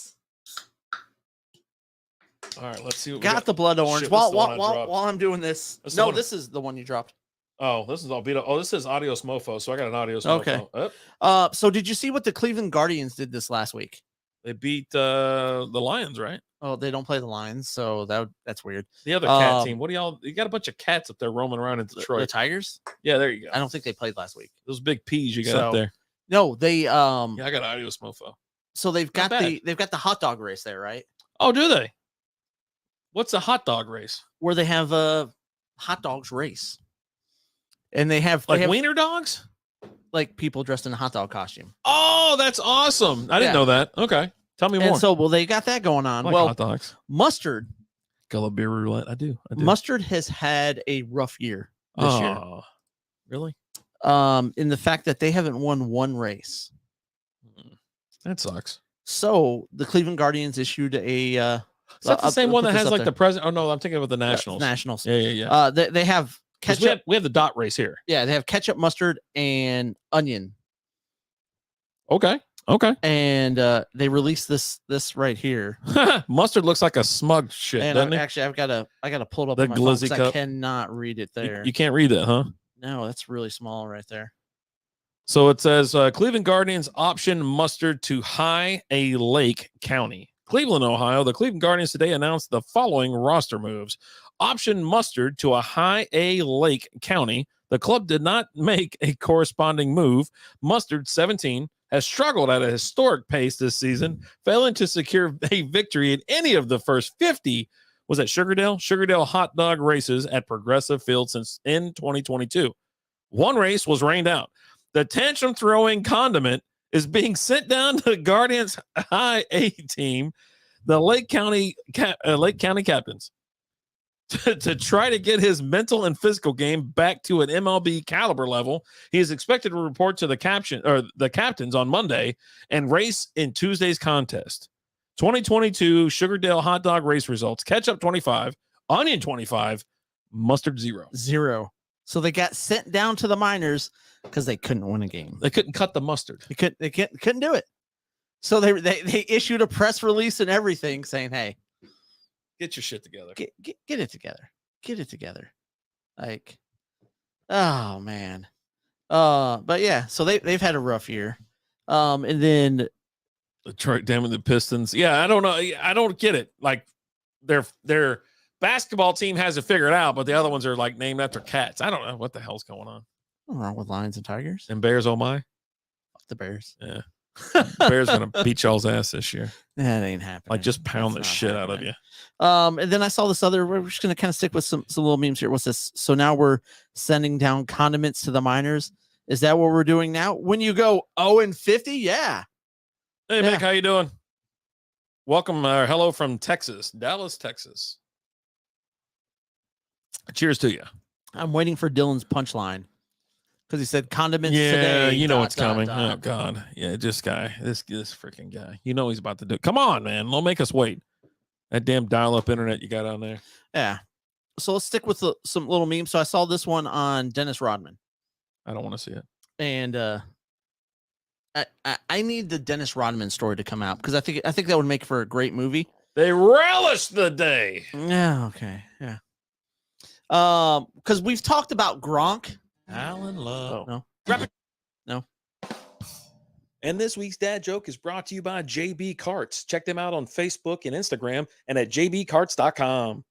A: All right, let's see. What
B: got the Blood Orange.
A: Shit,
B: while I'm doing this. This is the one you dropped.
A: Oh, this is all beat up. Oh, this is Adios Mofo. So I got an Adios Mofo.
B: Okay. So did you see what the Cleveland Guardians did this last week?
A: They beat the Lions, right?
B: Oh, they don't play the Lions, so that's weird.
A: The other cat team. What do y'all? You got a bunch of cats up there roaming around in Detroit.
B: The Tigers?
A: Yeah, there you go.
B: I don't think they played last week.
A: Those big peas you got up there.
B: No, they
A: Yeah, I got Adios Mofo.
B: So they've got the hot dog race there, right?
A: Oh, do they? What's a hot dog race?
B: Where they have a hot dogs race, and they have
A: wiener dogs,
B: like people dressed in a hot dog costume.
A: Oh, that's awesome! I didn't know that. Okay, tell me more.
B: And so, they got that going on.
A: Hot dogs.
B: Mustard.
A: Gullah beer roulette. I do.
B: Mustard has had a rough year this year.
A: Really?
B: In the fact that they haven't won one race.
A: That sucks.
B: So the Cleveland Guardians issued a.
A: Is that the same one that has like the president? Oh no, I'm thinking about the Nationals.
B: Nationals.
A: Yeah.
B: They have ketchup.
A: We have the dot race here.
B: Yeah, they have ketchup, mustard, and onion.
A: Okay.
B: And they released this right here.
A: Mustard looks like a smug shit.
B: And actually, I gotta pull it up.
A: The
B: on my
A: glizzy
B: phone
A: cup.
B: I cannot read it there.
A: You can't read that, huh?
B: No, that's really small right there.
A: So it says Cleveland Guardians option Mustard to High A Lake County. Cleveland, Ohio, the Cleveland Guardians today announced the following roster moves. Option Mustard to a High A Lake County. The club did not make a corresponding move. Mustard, 17, has struggled at a historic pace this season, failing to secure a victory in any of the first 50. Was that Sugardale hot dog races at Progressive Field since in 2022. One race was rained out. The tantrum-throwing condiment is being sent down to the Guardians High A team, the Lake County captains, to try to get his mental and physical game back to an MLB caliber level. He is expected to report to the captains on Monday and race in Tuesday's contest. 2022 Sugardale hot dog race results: ketchup 25, onion 25, mustard 0.
B: So they got sent down to the minors because they couldn't win a game.
A: They couldn't cut the mustard.
B: They couldn't do it. So they issued a press release and everything saying, "Hey,
A: get your shit together.
B: Get it together. Get it together." Like, oh man. But yeah, so they've had a rough year. And then
A: Detroit, damn it, the Pistons. Yeah, I don't know. I don't get it. Like their basketball team has it figured out, but the other ones are like named after cats. I don't know what the hell's going on.
B: What's wrong with Lions and Tigers
A: and Bears. Oh my,
B: the Bears.
A: Yeah, Bears gonna beat y'all's ass this year.
B: That ain't happening.
A: Like just pound the
B: That's not
A: shit out of
B: happening.
A: you.
B: And then I saw this other. We're just gonna kind of stick with some little memes here. What's this? So now we're sending down condiments to the minors. Is that what we're doing now? When you go 0-50, yeah.
A: Hey, Mick, how you doing? Welcome, hello from Texas, Dallas, Texas. Cheers to you.
B: I'm waiting for Dylan's punchline because he said condiments
A: Yeah,
B: today.
A: you know what's coming. Oh God, yeah, this freaking guy. You know he's about to do. Come on, man, don't make us wait. That damn dial-up internet you got on there.
B: Yeah. So let's stick with some little memes. So I saw this one on Dennis Rodman.
A: I don't want to see it.
B: And I need the Dennis Rodman story to come out because I think that would make for a great movie.
A: They relish the day.
B: Yeah. Okay. Yeah. Because we've talked about Gronk.
A: Alan Love.
B: No.
A: Grab it.
B: No.
A: And this week's dad joke is brought to you by JB Carts. Check them out on Facebook and Instagram and at jbcarts.com.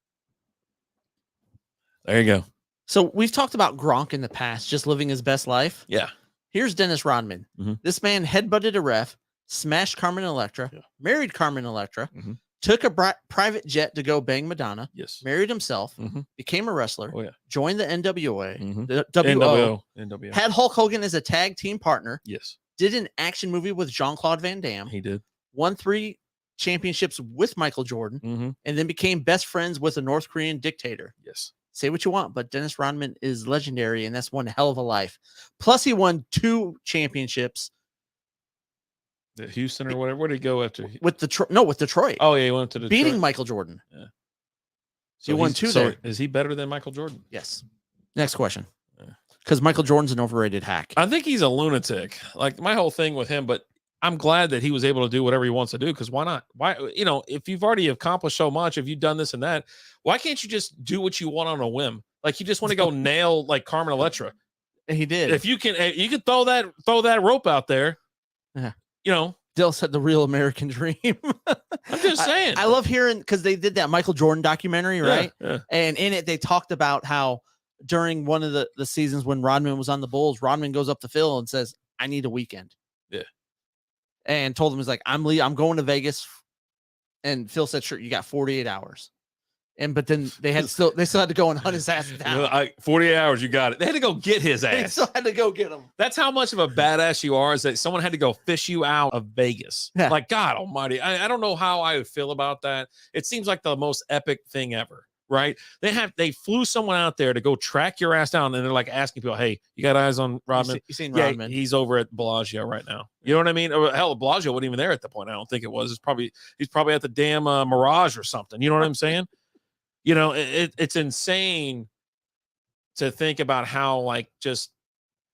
A: There you go.
B: So we've talked about Gronk in the past, just living his best life.
A: Yeah.
B: Here's Dennis Rodman.
A: Mhm.
B: This man headbutted a ref, smashed Carmen Electra, married Carmen Electra,
A: Mhm.
B: took a private jet to go bang Madonna,
A: Yes.
B: married himself,
A: Mhm.
B: became a wrestler,
A: Oh, yeah.
B: joined the NWA,
A: Mhm.
B: the WO,
A: NWO.
B: had Hulk Hogan as a tag team partner,
A: Yes,
B: did an action movie with Jean-Claude Van Damme,
A: he did.
B: won 3 championships with Michael Jordan,
A: Mm-hmm.
B: and then became best friends with a North Korean dictator.
A: Yes.
B: Say what you want, but Dennis Rodman is legendary, and that's one hell of a life. Plus, he won 2 championships
A: The Houston or whatever. Where did he go after?
B: with with Detroit,
A: Oh, yeah, he went to Detroit.
B: beating Michael Jordan.
A: So
B: he won
A: he's-
B: 2
A: so
B: there.
A: is he better than Michael Jordan?
B: Yes. Next question.
A: Yeah.
B: Because Michael Jordan's an overrated hack.
A: I think he's a lunatic. Like my whole thing with him, but I'm glad that he was able to do whatever he wants to do. Because why not? Why, if you've already accomplished so much, if you've done this and that, why can't you just do what you want on a whim? Like you just want to go nail like Carmen Electra.
B: And he did.
A: If you can throw that rope out there.
B: Yeah.
A: Dill
B: said the real American dream.
A: I'm just saying.
B: I love hearing because they did that Michael Jordan documentary, right?
A: Yeah.
B: And in it, they talked about how during one of the seasons when Rodman was on the Bulls, Rodman goes up to Phil and says, "I need a weekend."
A: Yeah.
B: And told him, he's like, I'm going to Vegas. And Phil said, "Sure, you got 48 hours." But then they still had to go and hunt his ass down.
A: 48 hours, you got it. They had to go get his
B: They
A: ass.
B: still had to go get him.
A: That's how much of a badass you are, is that someone had to go fish you out of Vegas.
B: Yeah.
A: Like, God almighty. I don't know how I would feel about that. It seems like the most epic thing ever, right? They flew someone out there to go track your ass down, and they're like asking people, "Hey, you got eyes on Rodman?"
B: You seen
A: Yeah,
B: Rodman?
A: he's over at Bellagio right now. You know what I mean? Or, hell, Bellagio wasn't even there at the point. I don't think it was. He's probably at the damn Mirage or something. You know what I'm saying? It's insane to think about how like just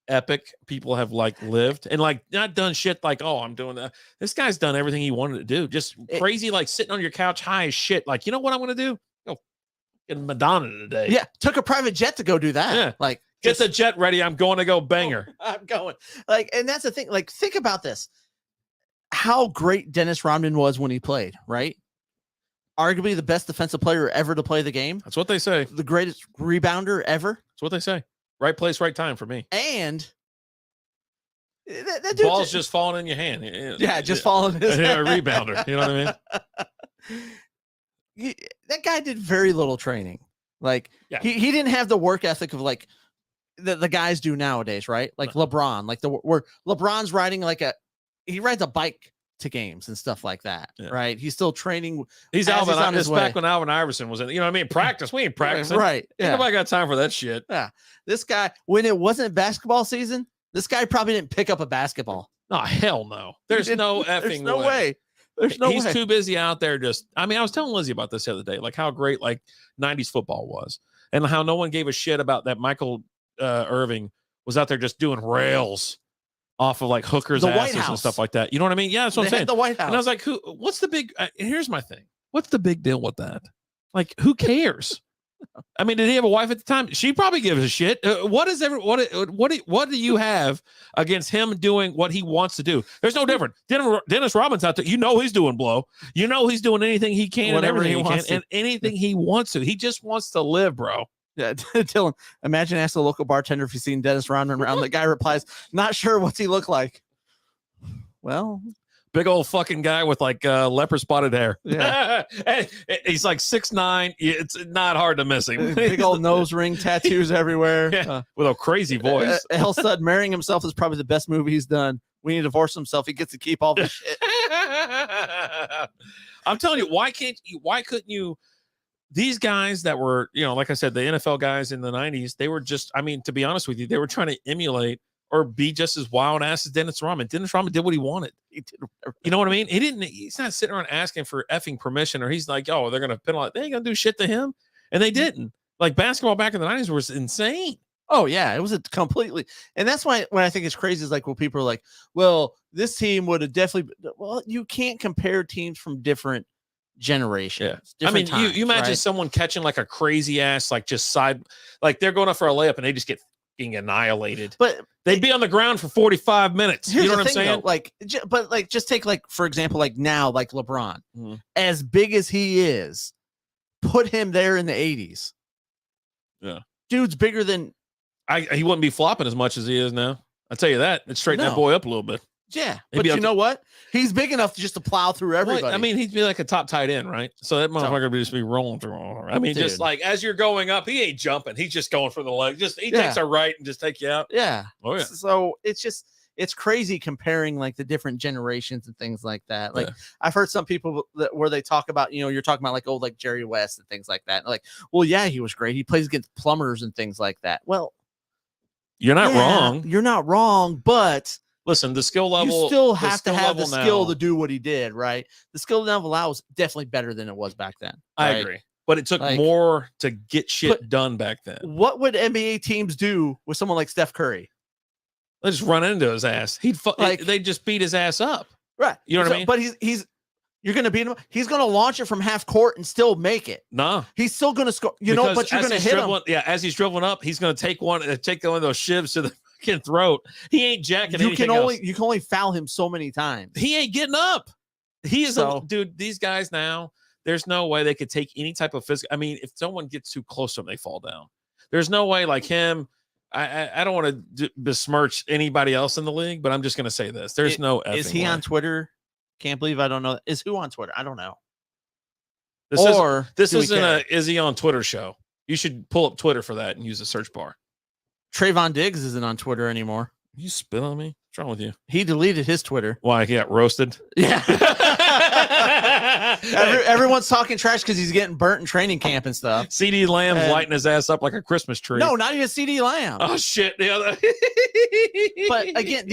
A: epic people have like lived and like not done shit like, oh, I'm doing that. This guy's done everything he wanted to do. Just crazy, like sitting on your couch high as shit. Like, you know what I'm going to do? Go get Madonna today.
B: Yeah. Took a private jet to go do that.
A: Yeah.
B: Like,
A: Get the jet ready. I'm going to go bang her.
B: I'm going. Like, and that's the thing. Like, think about this. How great Dennis Rodman was when he played, right? Arguably the best defensive player ever to play the game.
A: That's what they say.
B: The greatest rebounder ever.
A: That's what they say. Right place, right time for me.
B: And that dude
A: ball's just falling in your hand.
B: Yeah, just falling in his
A: a rebounder. You know what I
B: mean? That guy did very little training. Like,
A: yeah.
B: he didn't have the work ethic of like the guys do nowadays, right? Like LeBron, like where LeBron's riding he rides a bike to games and stuff like that, right? He's still training.
A: He's Alvin. It's back when Alvin Iverson was in. You know what I mean? Practice. We ain't practicing.
B: Right. Yeah.
A: Nobody got time for that shit.
B: Yeah. This guy, when it wasn't basketball season, this guy probably didn't pick up a basketball.
A: Oh, hell no. There's no effing
B: There's no way. There's no way.
A: He's too busy out there I was telling Lizzie about this the other day, like how great like 90s football was and how no one gave a shit about that Michael Irving was out there just doing rails off of like hookers' asses and stuff like that. You know what I mean? Yeah, that's what I'm saying.
B: The White House.
A: And I was like, what's the big, here's my thing. What's the big deal with that? Like, who cares? I mean, did he have a wife at the time? She probably gives a shit. What do you have against him doing what he wants to do? There's no different. Dennis Rodman's out there. You know he's doing blow. You know he's doing anything he can,
B: whatever
A: and everything
B: he wants
A: and anything he wants to. He just wants to live, bro.
B: Yeah, Dylan, imagine asking a local bartender if you've seen Dennis Rodman around. The guy replies, "Not sure. What's he look like?" well,
A: Big old fucking guy with like leopard spotted hair.
B: Yeah.
A: And he's like 6'9". It's not hard to miss him.
B: big old nose ring, tattoos everywhere.
A: Yeah, with a crazy voice.
B: El Sud marrying himself is probably the best movie he's done. When he divorced himself, he gets to keep all the shit.
A: I'm telling you, why couldn't you? These guys that were, like I said, the NFL guys in the 90s, they were just, I mean, to be honest with you, they were trying to emulate or be just as wild ass as Dennis Rodman. Dennis Rodman did what he wanted.
B: He did
A: You know what I mean? He's not sitting around asking for effing permission, or he's like, oh, they're going to penalize. They ain't going to do shit to him. And they didn't. Like basketball back in the 90s was insane.
B: Oh yeah, it was a completely, and that's why when I think it's crazy is like when people are like, well, this team would have definitely. Well, you can't compare teams from different generations.
A: I mean,
B: different
A: you imagine
B: times,
A: someone catching like a crazy ass, like just side, like they're going up for a layup and they just get fucking annihilated.
B: But
A: They'd be on the ground for 45 minutes. You
B: here's
A: know
B: the
A: what I'm
B: thing,
A: saying?
B: though, like, but like, just take like for example, like now, like LeBron,
A: Mhm.
B: as big as he is, put him there in the 80s.
A: Yeah.
B: Dude's bigger than.
A: He wouldn't be flopping as much as he is now. I'll tell you that. It straightened that
B: No.
A: boy up a little bit.
B: Yeah,
A: He'd
B: but
A: be
B: you
A: up
B: know what? He's big enough just to plow through everybody.
A: Well, I mean, he'd be like a top tight end, right? So that motherfucker would just be rolling through. I mean, just
B: Dude.
A: like as you're going up, he ain't jumping. He's just going for the leg. He
B: Yeah.
A: takes a right and just take you out.
B: yeah.
A: Oh yeah.
B: So it's crazy comparing like the different generations and things like that. Like
A: Yeah.
B: I've heard some people where they talk about, you're talking about like old like Jerry West and things like that. Like, well, yeah, he was great. He plays against plumbers and things like that. Well,
A: You're not
B: yeah,
A: wrong.
B: You're not wrong, but
A: Listen, the skill level.
B: you still
A: the
B: have to
A: skill
B: have the
A: level
B: skill
A: now-
B: to do what he did, right? The skill level now is definitely better than it was back then.
A: I
B: right?
A: agree, but it took
B: Like-
A: more to get shit
B: But-
A: done back then.
B: What would NBA teams do with someone like Steph Curry?
A: They just run into his ass. They just beat his ass up.
B: Right.
A: You know what I mean?
B: But you're going to beat him. He's going to launch it from half court and still make it.
A: Nah.
B: He's still going to score, but you're
A: Because
B: going
A: as
B: to
A: he's
B: hit him.
A: dribbling- Yeah, as he's dribbling up, he's going to take one of those shivs to the fucking throat. He ain't jacking
B: You
A: anything
B: can
A: else.
B: only foul him so many times.
A: He ain't getting up. He is
B: So-
A: dude. These guys now, there's no way they could take any type of physical. I mean, if someone gets too close to him, they fall down. There's no way like him. I don't want to besmirch anybody else in the league, but I'm just going to say this: there's no.
B: Is
A: effing
B: he
A: way.
B: on Twitter? Can't believe I don't know. Is who on Twitter? I don't know.
A: This
B: do we
A: isn't
B: care?
A: a is he on Twitter show. You should pull up Twitter for that and use the search bar.
B: Trayvon Diggs isn't on Twitter anymore.
A: You spit on me? What's wrong with you?
B: He deleted his Twitter.
A: Why he got roasted?
B: Yeah. Everyone's talking trash because he's getting burnt in training camp and stuff.
A: CD Lamb's
B: And-
A: lighting his ass up like a Christmas tree.
B: No, not even CD Lamb.
A: Oh shit! The other.
B: But again,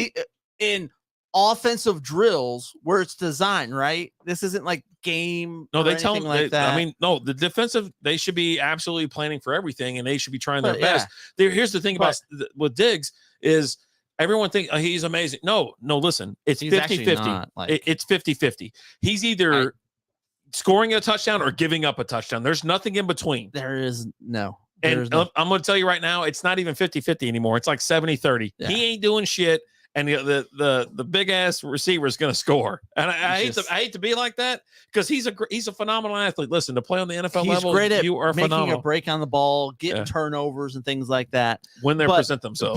B: in offensive drills where it's designed, right? This isn't like game.
A: No,
B: or
A: they tell
B: anything
A: them.
B: like that.
A: I mean, no, the defensive. They should be absolutely planning for everything, and they should be trying their
B: But,
A: best. Here's the thing about with Diggs is everyone thinks he's amazing. No, listen, it's
B: He's
A: 50-50.
B: actually not, like-
A: It's 50-50. He's either scoring a touchdown or giving up a touchdown. There's nothing in between.
B: There is no.
A: And
B: There's no.
A: I'm going to tell you right now, it's not even 50-50 anymore. It's like 70-30.
B: Yeah.
A: He ain't doing shit, and the big ass receiver is going to score. And I hate to be like that because he's a phenomenal athlete. Listen, to play on the NFL
B: He's
A: level,
B: great at
A: you are
B: making
A: phenomenal
B: a break on the ball, getting
A: Yeah.
B: turnovers and things like that.
A: when they
B: but
A: present themselves.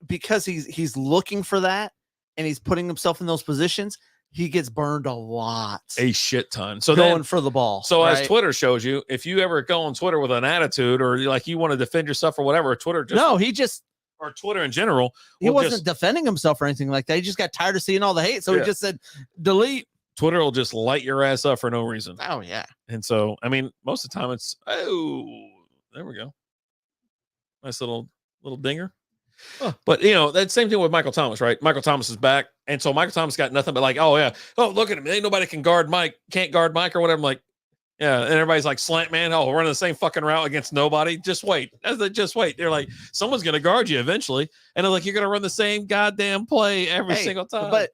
B: Because he's looking for that and he's putting himself in those positions, he gets burned a lot.
A: A shit ton. So
B: going
A: then,
B: for the ball.
A: so
B: right?
A: as Twitter shows you, if you ever go on Twitter with an attitude or like you want to defend yourself or whatever, Twitter just or Twitter in general,
B: he
A: will
B: wasn't
A: just,
B: defending himself or anything like that. He just got tired of seeing all the hate, so
A: Yeah.
B: he just said delete.
A: Twitter will just light your ass up for no reason.
B: Oh yeah,
A: And so, I mean, most of the time it's there we go, nice little dinger.
B: Huh.
A: But that same thing with Michael Thomas, right? Michael Thomas is back, and so Michael Thomas got nothing but like, oh yeah, oh look at him, ain't nobody can't guard Mike or whatever. I'm like, yeah, and everybody's like slant man, oh we're running the same fucking route against nobody. Just wait, just wait. They're like, someone's gonna guard you eventually, and they're like, you're gonna run the same goddamn play every single time.
B: But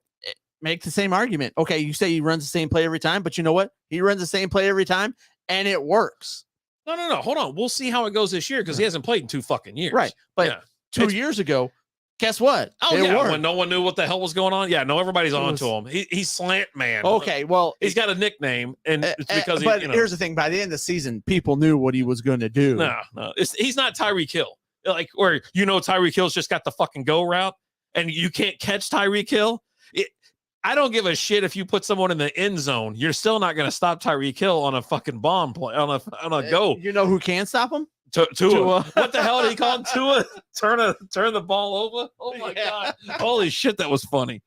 B: make the same argument. Okay, you say he runs the same play every time, but you know what? He runs the same play every time, and it works.
A: no, hold on, we'll see how it goes this year because he hasn't played in 2 fucking years,
B: Right, but
A: Yeah.
B: 2 years ago, guess what?
A: Oh
B: It
A: yeah,
B: worked.
A: when no one knew what the hell was going on. Yeah, no, everybody's
B: It
A: on
B: was-
A: to him. He's Slant Man.
B: Okay, well,
A: he's got a nickname, and it's because
B: but
A: he,
B: here's the thing: by the end of the season, people knew what he was going to do.
A: no, he's not Tyreek Hill. Like where Tyreek Hill's just got the fucking go route. and you can't catch Tyreek Hill. I don't give a shit if you put someone in the end zone. You're still not going to stop Tyreek Hill on a fucking bomb play on a go.
B: You know who can stop him?
A: Tua. What the hell did he call him? Tua? Turn the ball over. Oh my god! Holy shit, that was funny.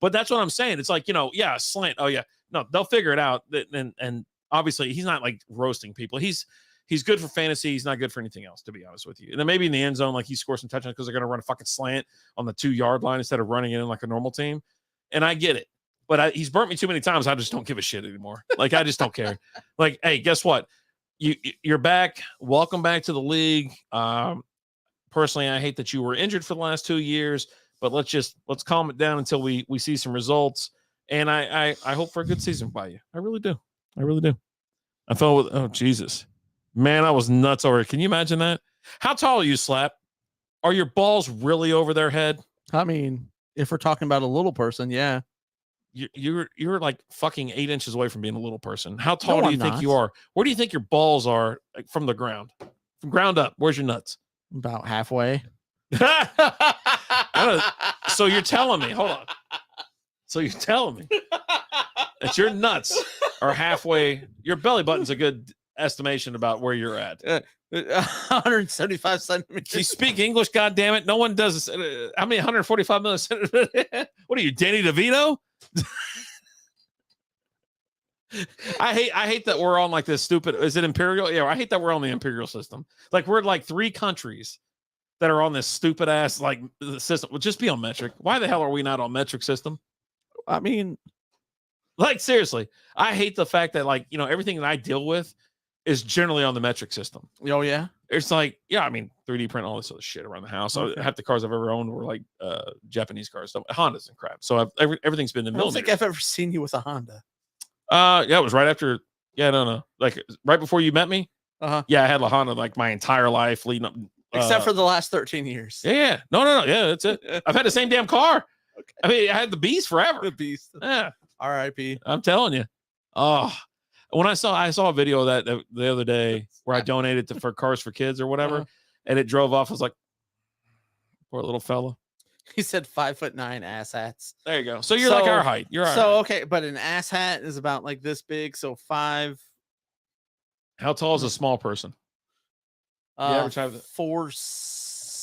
A: But that's what I'm saying. It's like, yeah, slant. Oh yeah, no, they'll figure it out. And obviously, he's not like roasting people. He's good for fantasy. He's not good for anything else, to be honest with you. And then maybe in the end zone, like he scores some touchdowns because they're going to run a fucking slant on the 2-yard line instead of running it in like a normal team. And I get it, but he's burnt me too many times. I just don't give a shit anymore. Like, I just don't care. Like, hey, guess what? You're back. Welcome back to the league. Personally, I hate that you were injured for the last 2 years, but let's calm it down until we see some results. And I hope for a good season by you. I really do. I really do. I fell with, oh Jesus, man, I was nuts over it. Can you imagine that? How tall are you, Slap? Are your balls really over their head?
B: I mean, if we're talking about a little person, yeah.
A: You're like fucking 8 inches away from being a little person. How tall
B: No,
A: do you
B: I'm
A: think
B: not.
A: you are? Where do you think your balls are, like, from the ground? From ground up, where's your nuts?
B: About halfway.
A: So you're telling me, hold on. So you're telling me that your nuts are halfway, your belly button's a good estimation about where you're at.
B: 175 centimeters.
A: You speak English, goddammit. No one does this. How many 145 million centimeters? What are you, Danny DeVito? I hate that we're on like this stupid. Is it imperial? Yeah, I hate that we're on the imperial system. Like, we're like 3 countries that are on this stupid ass like system. Well, just be on metric. Why the hell are we not on metric system?
B: I mean,
A: Like, seriously, I hate the fact that, like, everything that I deal with is generally on the metric system.
B: oh yeah.
A: It's like, yeah, I mean, 3D print all this other shit around the house.
B: Okay.
A: So half the cars I've ever owned were like Japanese cars, so Hondas and crap. So everything's been in
B: I don't think
A: millimeters.
B: I've ever seen you with a Honda.
A: Yeah, it was right after. Yeah, no, like right before you met me.
B: Uh-huh.
A: Yeah, I had a Honda like my entire life leading up.
B: Except for the last 13 years.
A: yeah, no, yeah, that's it. I've had the same damn car.
B: Okay.
A: I mean, I had the Beast forever.
B: The beast.
A: Yeah,
B: R.I.P.
A: I'm telling you. Oh, when I saw a video of that the other day where I donated for Cars for Kids or whatever,
B: Uh-huh.
A: and it drove off. I was like, poor little fella.
B: He said 5'9" ass hats.
A: There you go. So you're like
B: So-
A: our height. You're our
B: So
A: height.
B: okay, but an ass hat is about like this big. So 5.
A: How tall is a small person? average height of the-
B: 4.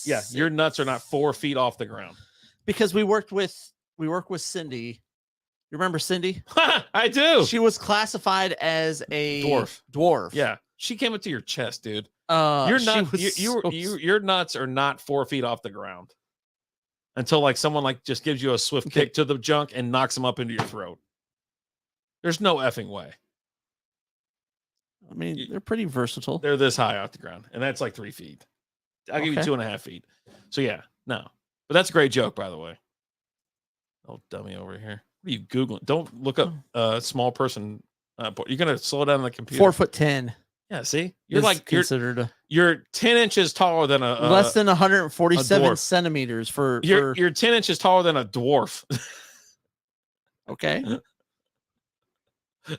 A: Yeah, your nuts are not 4 feet off the ground.
B: Because we work with Cindy. You remember Cindy?
A: I do.
B: She was classified as a Dwarf.
A: Yeah, she came up to your chest, dude.
B: You're
A: Your nuts are not 4 feet off the ground until like someone like just gives you a swift
B: Okay.
A: kick to the junk and knocks them up into your throat. There's no effing way.
B: I mean, they're pretty versatile.
A: They're this high off the ground, and that's like 3 feet. I'll give you
B: Okay.
A: 2.5 feet. So yeah, no, but that's a great joke, by the way. Oh, dummy over here. What are you Googling? Don't look up small person. You're gonna slow down the computer.
B: 4'10".
A: Yeah, see, you're
B: is
A: like
B: considered
A: you're 10 inches taller than a
B: less than 147
A: dwarf.
B: centimeters for
A: you're 10 inches taller than a dwarf.
B: okay.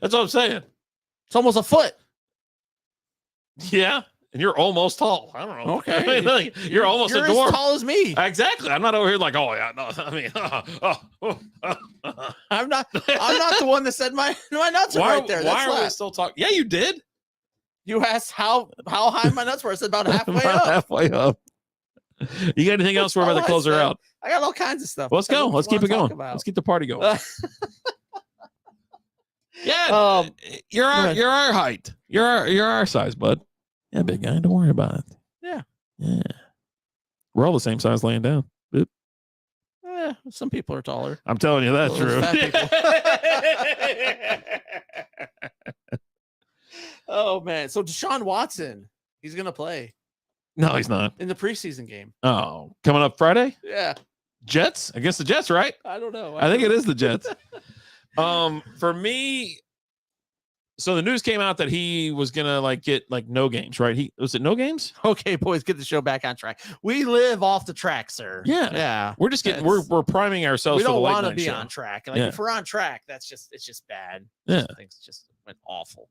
A: That's what I'm saying.
B: It's almost a foot.
A: Yeah, and you're almost tall. I don't know.
B: Okay.
A: I mean, like, you're almost
B: You're
A: a dwarf.
B: as tall as me.
A: Exactly. I'm not over here like, oh yeah, no. I mean,
B: I'm not the one that said my nuts are right there.
A: Why
B: That's
A: are we
B: not.
A: still talking? Yeah, you did.
B: You asked how high my nuts were. I said about halfway
A: About
B: up.
A: halfway up. You got anything else? We're about to
B: Oh, I
A: close her
B: said-
A: out.
B: I got all kinds of stuff.
A: Let's
B: I
A: go.
B: don't
A: Let's
B: wanna
A: keep it
B: talk
A: going.
B: about.
A: Let's keep the party going. Yeah,
B: Um,
A: you're
B: go
A: our
B: ahead.
A: you're our height. You're our size, bud. Yeah, big guy. Don't worry about it.
B: Yeah.
A: We're all the same size laying down.
B: Some people are taller.
A: I'm telling you, that's
B: Those
A: true.
B: fat Oh man. So Deshaun Watson, he's gonna play
A: No, he's not.
B: in the preseason game.
A: Oh, coming up Friday,
B: Yeah.
A: Jets against the Jets, right?
B: I don't know.
A: I think it is the Jets. For me, so the news came out that he was gonna like get like no games, right? Was it no games?
B: Okay, boys, get the show back on track. We live off the track, sir.
A: Yeah.
B: Yeah.
A: We're just getting
B: That's-
A: we're priming ourselves.
B: We
A: for the
B: don't
A: late
B: want to
A: night
B: be
A: show.
B: on track. Like
A: Yeah.
B: if we're on track, it's just bad.
A: Yeah.
B: Things just went awful.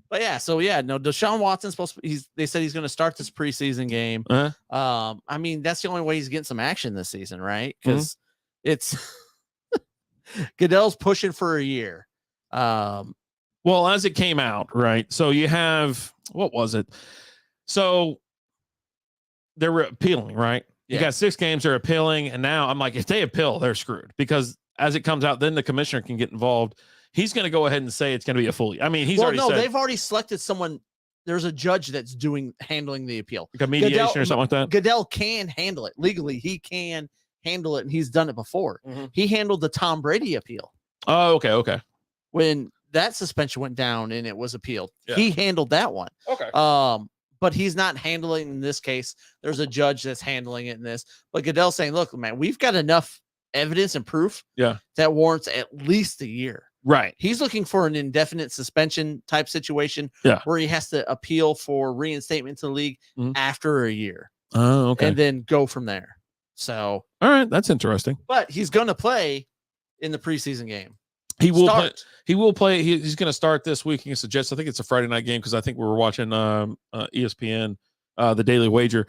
B: But yeah, so yeah, no, Deshaun Watson's supposed to, they said he's going to start this preseason game. I mean, that's the only way he's getting some action this season, right? Because it's Goodell's pushing for a year.
A: Well, as it came out, right? So you have, what was it? So they were appealing, right? You got 6 games, they're appealing. And now I'm like, if they appeal, they're screwed, because as it comes out, then the commissioner can get involved. He's going to go ahead and say it's going to be a fully. I mean, he's already said.
B: They've already selected someone. There's a judge that's handling the appeal.
A: Like a mediation or something like that.
B: Goodell can handle it legally. He can handle it, and he's done it before. He handled the Tom Brady appeal.
A: Oh, okay.
B: When that suspension went down and it was appealed, he handled that one.
A: Okay.
B: But he's not handling in this case. There's a judge that's handling it in this. But Goodell's saying, look, man, we've got enough evidence and proof that warrants at least a year.
A: Right.
B: He's looking for an indefinite suspension type situation where he has to appeal for reinstatement to the league after a year.
A: Oh, okay.
B: And then go from there. So,
A: all right, that's interesting.
B: But he's going to play in the preseason game.
A: He will play. He will play. He's going to start this week against the Jets. I think it's a Friday night game because I think we were watching ESPN, the Daily Wager,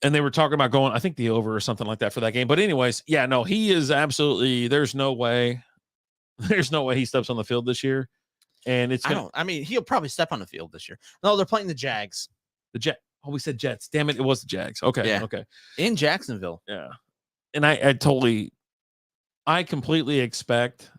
A: and they were talking about going, I think, the over or something like that for that game. But anyways, yeah, no, he is absolutely. There's no way he steps on the field this year, and it's.
B: I mean, he'll probably step on the field this year. No, they're playing the Jags.
A: Oh, we said Jets. Damn it, it was the Jags. Okay,
B: yeah.
A: Okay.
B: In Jacksonville.
A: Yeah, and I completely expect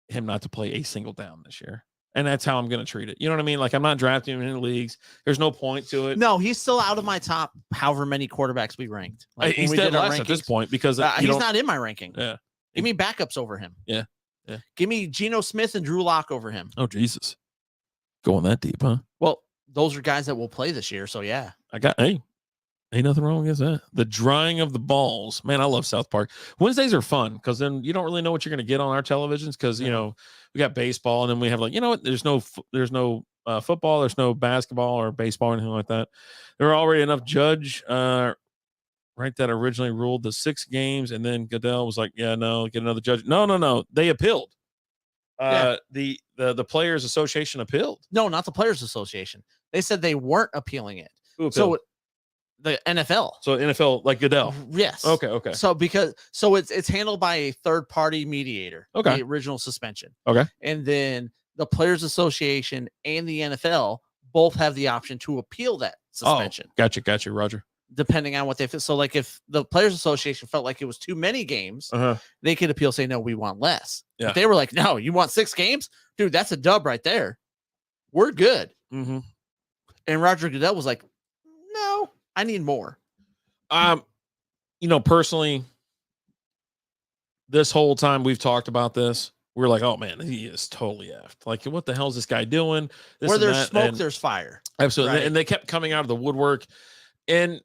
A: him not to play a single down this year. And that's how I'm going to treat it. You know what I mean? Like, I'm not drafting him in the leagues. There's no point to it.
B: No, he's still out of my top however many quarterbacks we ranked. Like,
A: he's dead last at this point because
B: he's not in my ranking.
A: Yeah.
B: Give me backups over him.
A: Yeah.
B: Give me Geno Smith and Drew Lock over him.
A: Oh, Jesus. Going that deep, huh?
B: Well, those are guys that will play this year. So, yeah.
A: Ain't nothing wrong with that. The drying of the balls. Man, I love South Park. Wednesdays are fun because then you don't really know what you're going to get on our televisions because, you know, we got baseball and then we have like, you know what, there's no football, there's no basketball or baseball or anything like that. There are already enough judge, right, that originally ruled the 6 games, and then Goodell was like, yeah, no, get another judge. No. They appealed. The Players Association appealed.
B: No, not the Players Association. They said they weren't appealing it.
A: Who appealed?
B: So the NFL.
A: So NFL, like Goodell.
B: Yes.
A: Okay.
B: So it's handled by a third party mediator.
A: Okay.
B: The original suspension.
A: Okay.
B: And then the Players Association and the NFL both have the option to appeal that suspension.
A: Oh, gotcha, Roger.
B: Depending on what they feel. So like if the Players Association felt like it was too many games, they could appeal, say, no, we want less.
A: Yeah.
B: If they were like, no, you want 6 games? Dude, that's a dub right there. We're good.
A: Mm-hmm.
B: And Roger Goodell was like, no, I need more.
A: You know, personally, this whole time we've talked about this, we're like, oh man, he is totally effed. Like, what the hell is this guy doing?
B: Where there's smoke, there's fire.
A: Absolutely.
B: Right?
A: And they kept coming out of the woodwork. And,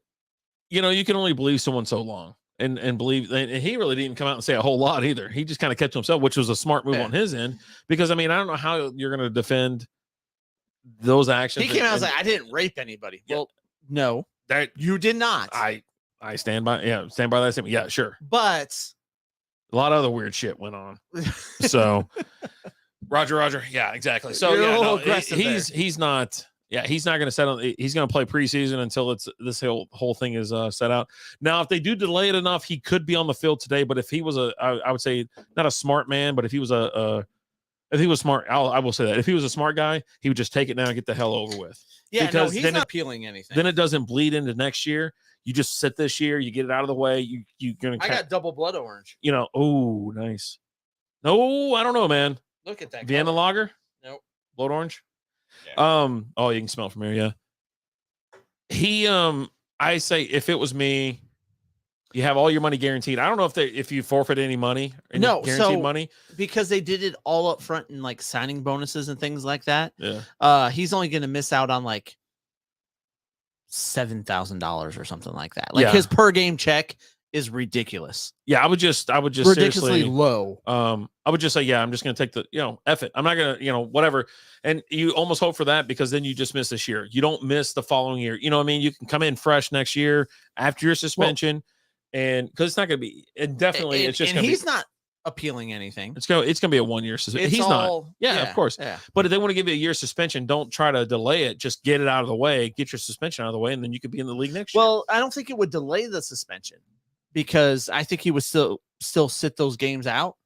A: you know, you can only believe someone so long and believe. And he really didn't come out and say a whole lot either. He just kind of kept to himself, which was a smart move on his end. Because, I mean, I don't know how you're going to defend those actions.
B: He came out and was like, I didn't rape anybody.
A: Yeah.
B: Well, no,
A: that
B: you did not.
A: I stand by that statement. Yeah, sure.
B: But
A: a lot of other weird shit went on. So Roger. Yeah, exactly. So he's not going to set on. He's going to play preseason until this whole thing is set out. Now, if they do delay it enough, he could be on the field today. But if he was I would say not a smart man, but if he was if he was smart, I will say that if he was a smart guy, he would just take it now and get the hell over with.
B: Yeah,
A: because
B: he's not appealing anything.
A: Then it doesn't bleed into next year. You just sit this year, you get it out of the way. You're gonna.
B: I got double blood orange.
A: You know, oh, nice. No, I don't know, man.
B: Look at that.
A: Vienna lager.
B: Nope.
A: Blood orange.
B: Yeah.
A: Oh, you can smell it from here. Yeah. I say if it was me, you have all your money guaranteed. I don't know if you forfeit any money. Guaranteed money
B: because they did it all up front in like signing bonuses and things like that.
A: Yeah.
B: He's only going to miss out on like $7,000 or something like that. Like his per game check is ridiculous.
A: Yeah, I would just
B: ridiculously
A: seriously,
B: low.
A: I would just say, yeah, I'm just going to take the, F it. I'm not going to, whatever. And you almost hope for that because then you just miss this year. You don't miss the following year. You know what I mean? You can come in fresh next year after your suspension. And because it's not going to be, and definitely it's just going to be.
B: He's not appealing anything.
A: It's gonna be a 1 year suspension.
B: It's
A: He's
B: all,
A: not. Yeah, of course.
B: Yeah.
A: But if they want to give you a year suspension, don't try to delay it. Just get it out of the way. Get your suspension out of the way, and then you could be in the league next year.
B: Well, I don't think it would delay the suspension because I think he would still sit those games out.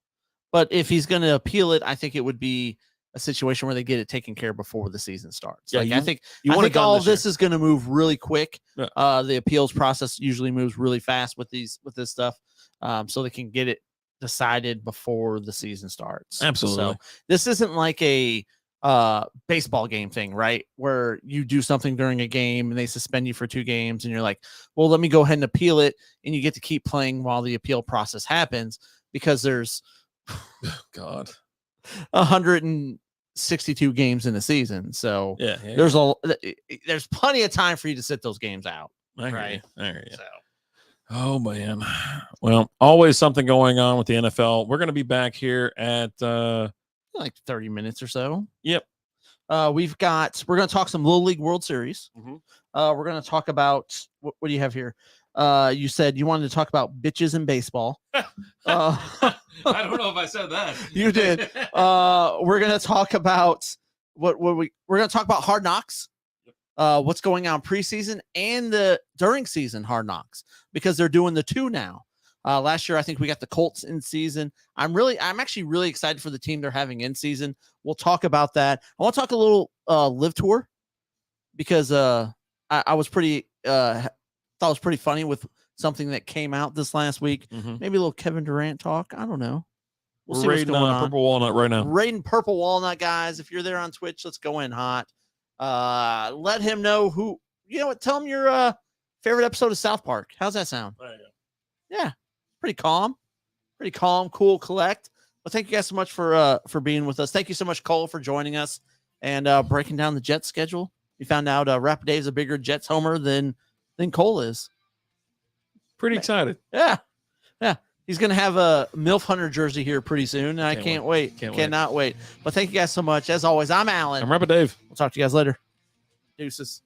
B: But if he's going to appeal it, I think it would be a situation where they get it taken care of before the season starts.
A: Yeah,
B: Like, I think
A: you want
B: all of this is going to move really quick.
A: Yeah.
B: The appeals process usually moves really fast with this stuff, so they can get it decided before the season starts.
A: Absolutely.
B: So this isn't like a baseball game thing, right? Where you do something during a game and they suspend you for 2 games, and you're like, well, let me go ahead and appeal it, and you get to keep playing while the appeal process happens because there's
A: God
B: 162 games in a season. So
A: yeah.
B: there's plenty of time for you to sit those games out.
A: I hear
B: Right.
A: you. I hear you.
B: So
A: Oh man. Well, always something going on with the NFL. We're going to be back here at
B: like 30 minutes or so.
A: Yep.
B: We're going to talk some Little League World Series.
A: Mhm.
B: We're going to talk about what do you have here? You said you wanted to talk about bitches in baseball.
A: I don't know if I said that.
B: You did. We're going to talk about we're going to talk about Hard Knocks. What's going on preseason and the during season Hard Knocks, because they're doing the 2 now. Last year, I think we got the Colts in season. I'm actually really excited for the team they're having in season. We'll talk about that. I want to talk a little Live Tour because I was thought it was pretty funny with something that came out this last week.
A: Mhm.
B: Maybe a little Kevin Durant talk. I don't know. We'll
A: We're
B: see what's
A: raiding
B: going
A: on
B: on.
A: Purple Walnut right now.
B: Raiding Purple Walnut, guys. If you're there on Twitch, let's go in hot. Let him know who, you know what, tell him your favorite episode of South Park. How's that sound?
A: There you go.
B: Yeah, pretty calm, cool, collect. Well, thank you guys so much for being with us. Thank you so much, Cole, for joining us and breaking down the Jets schedule. We found out Rapper Dave's a bigger Jets homer than Cole is.
A: Pretty excited.
B: Yeah. He's gonna have a MILF Hunter jersey here pretty soon, and I can't wait. Cannot wait. But thank you guys so much. As always, I'm Alan.
A: I'm Rapper Dave.
B: We'll talk to you guys later. Deuces.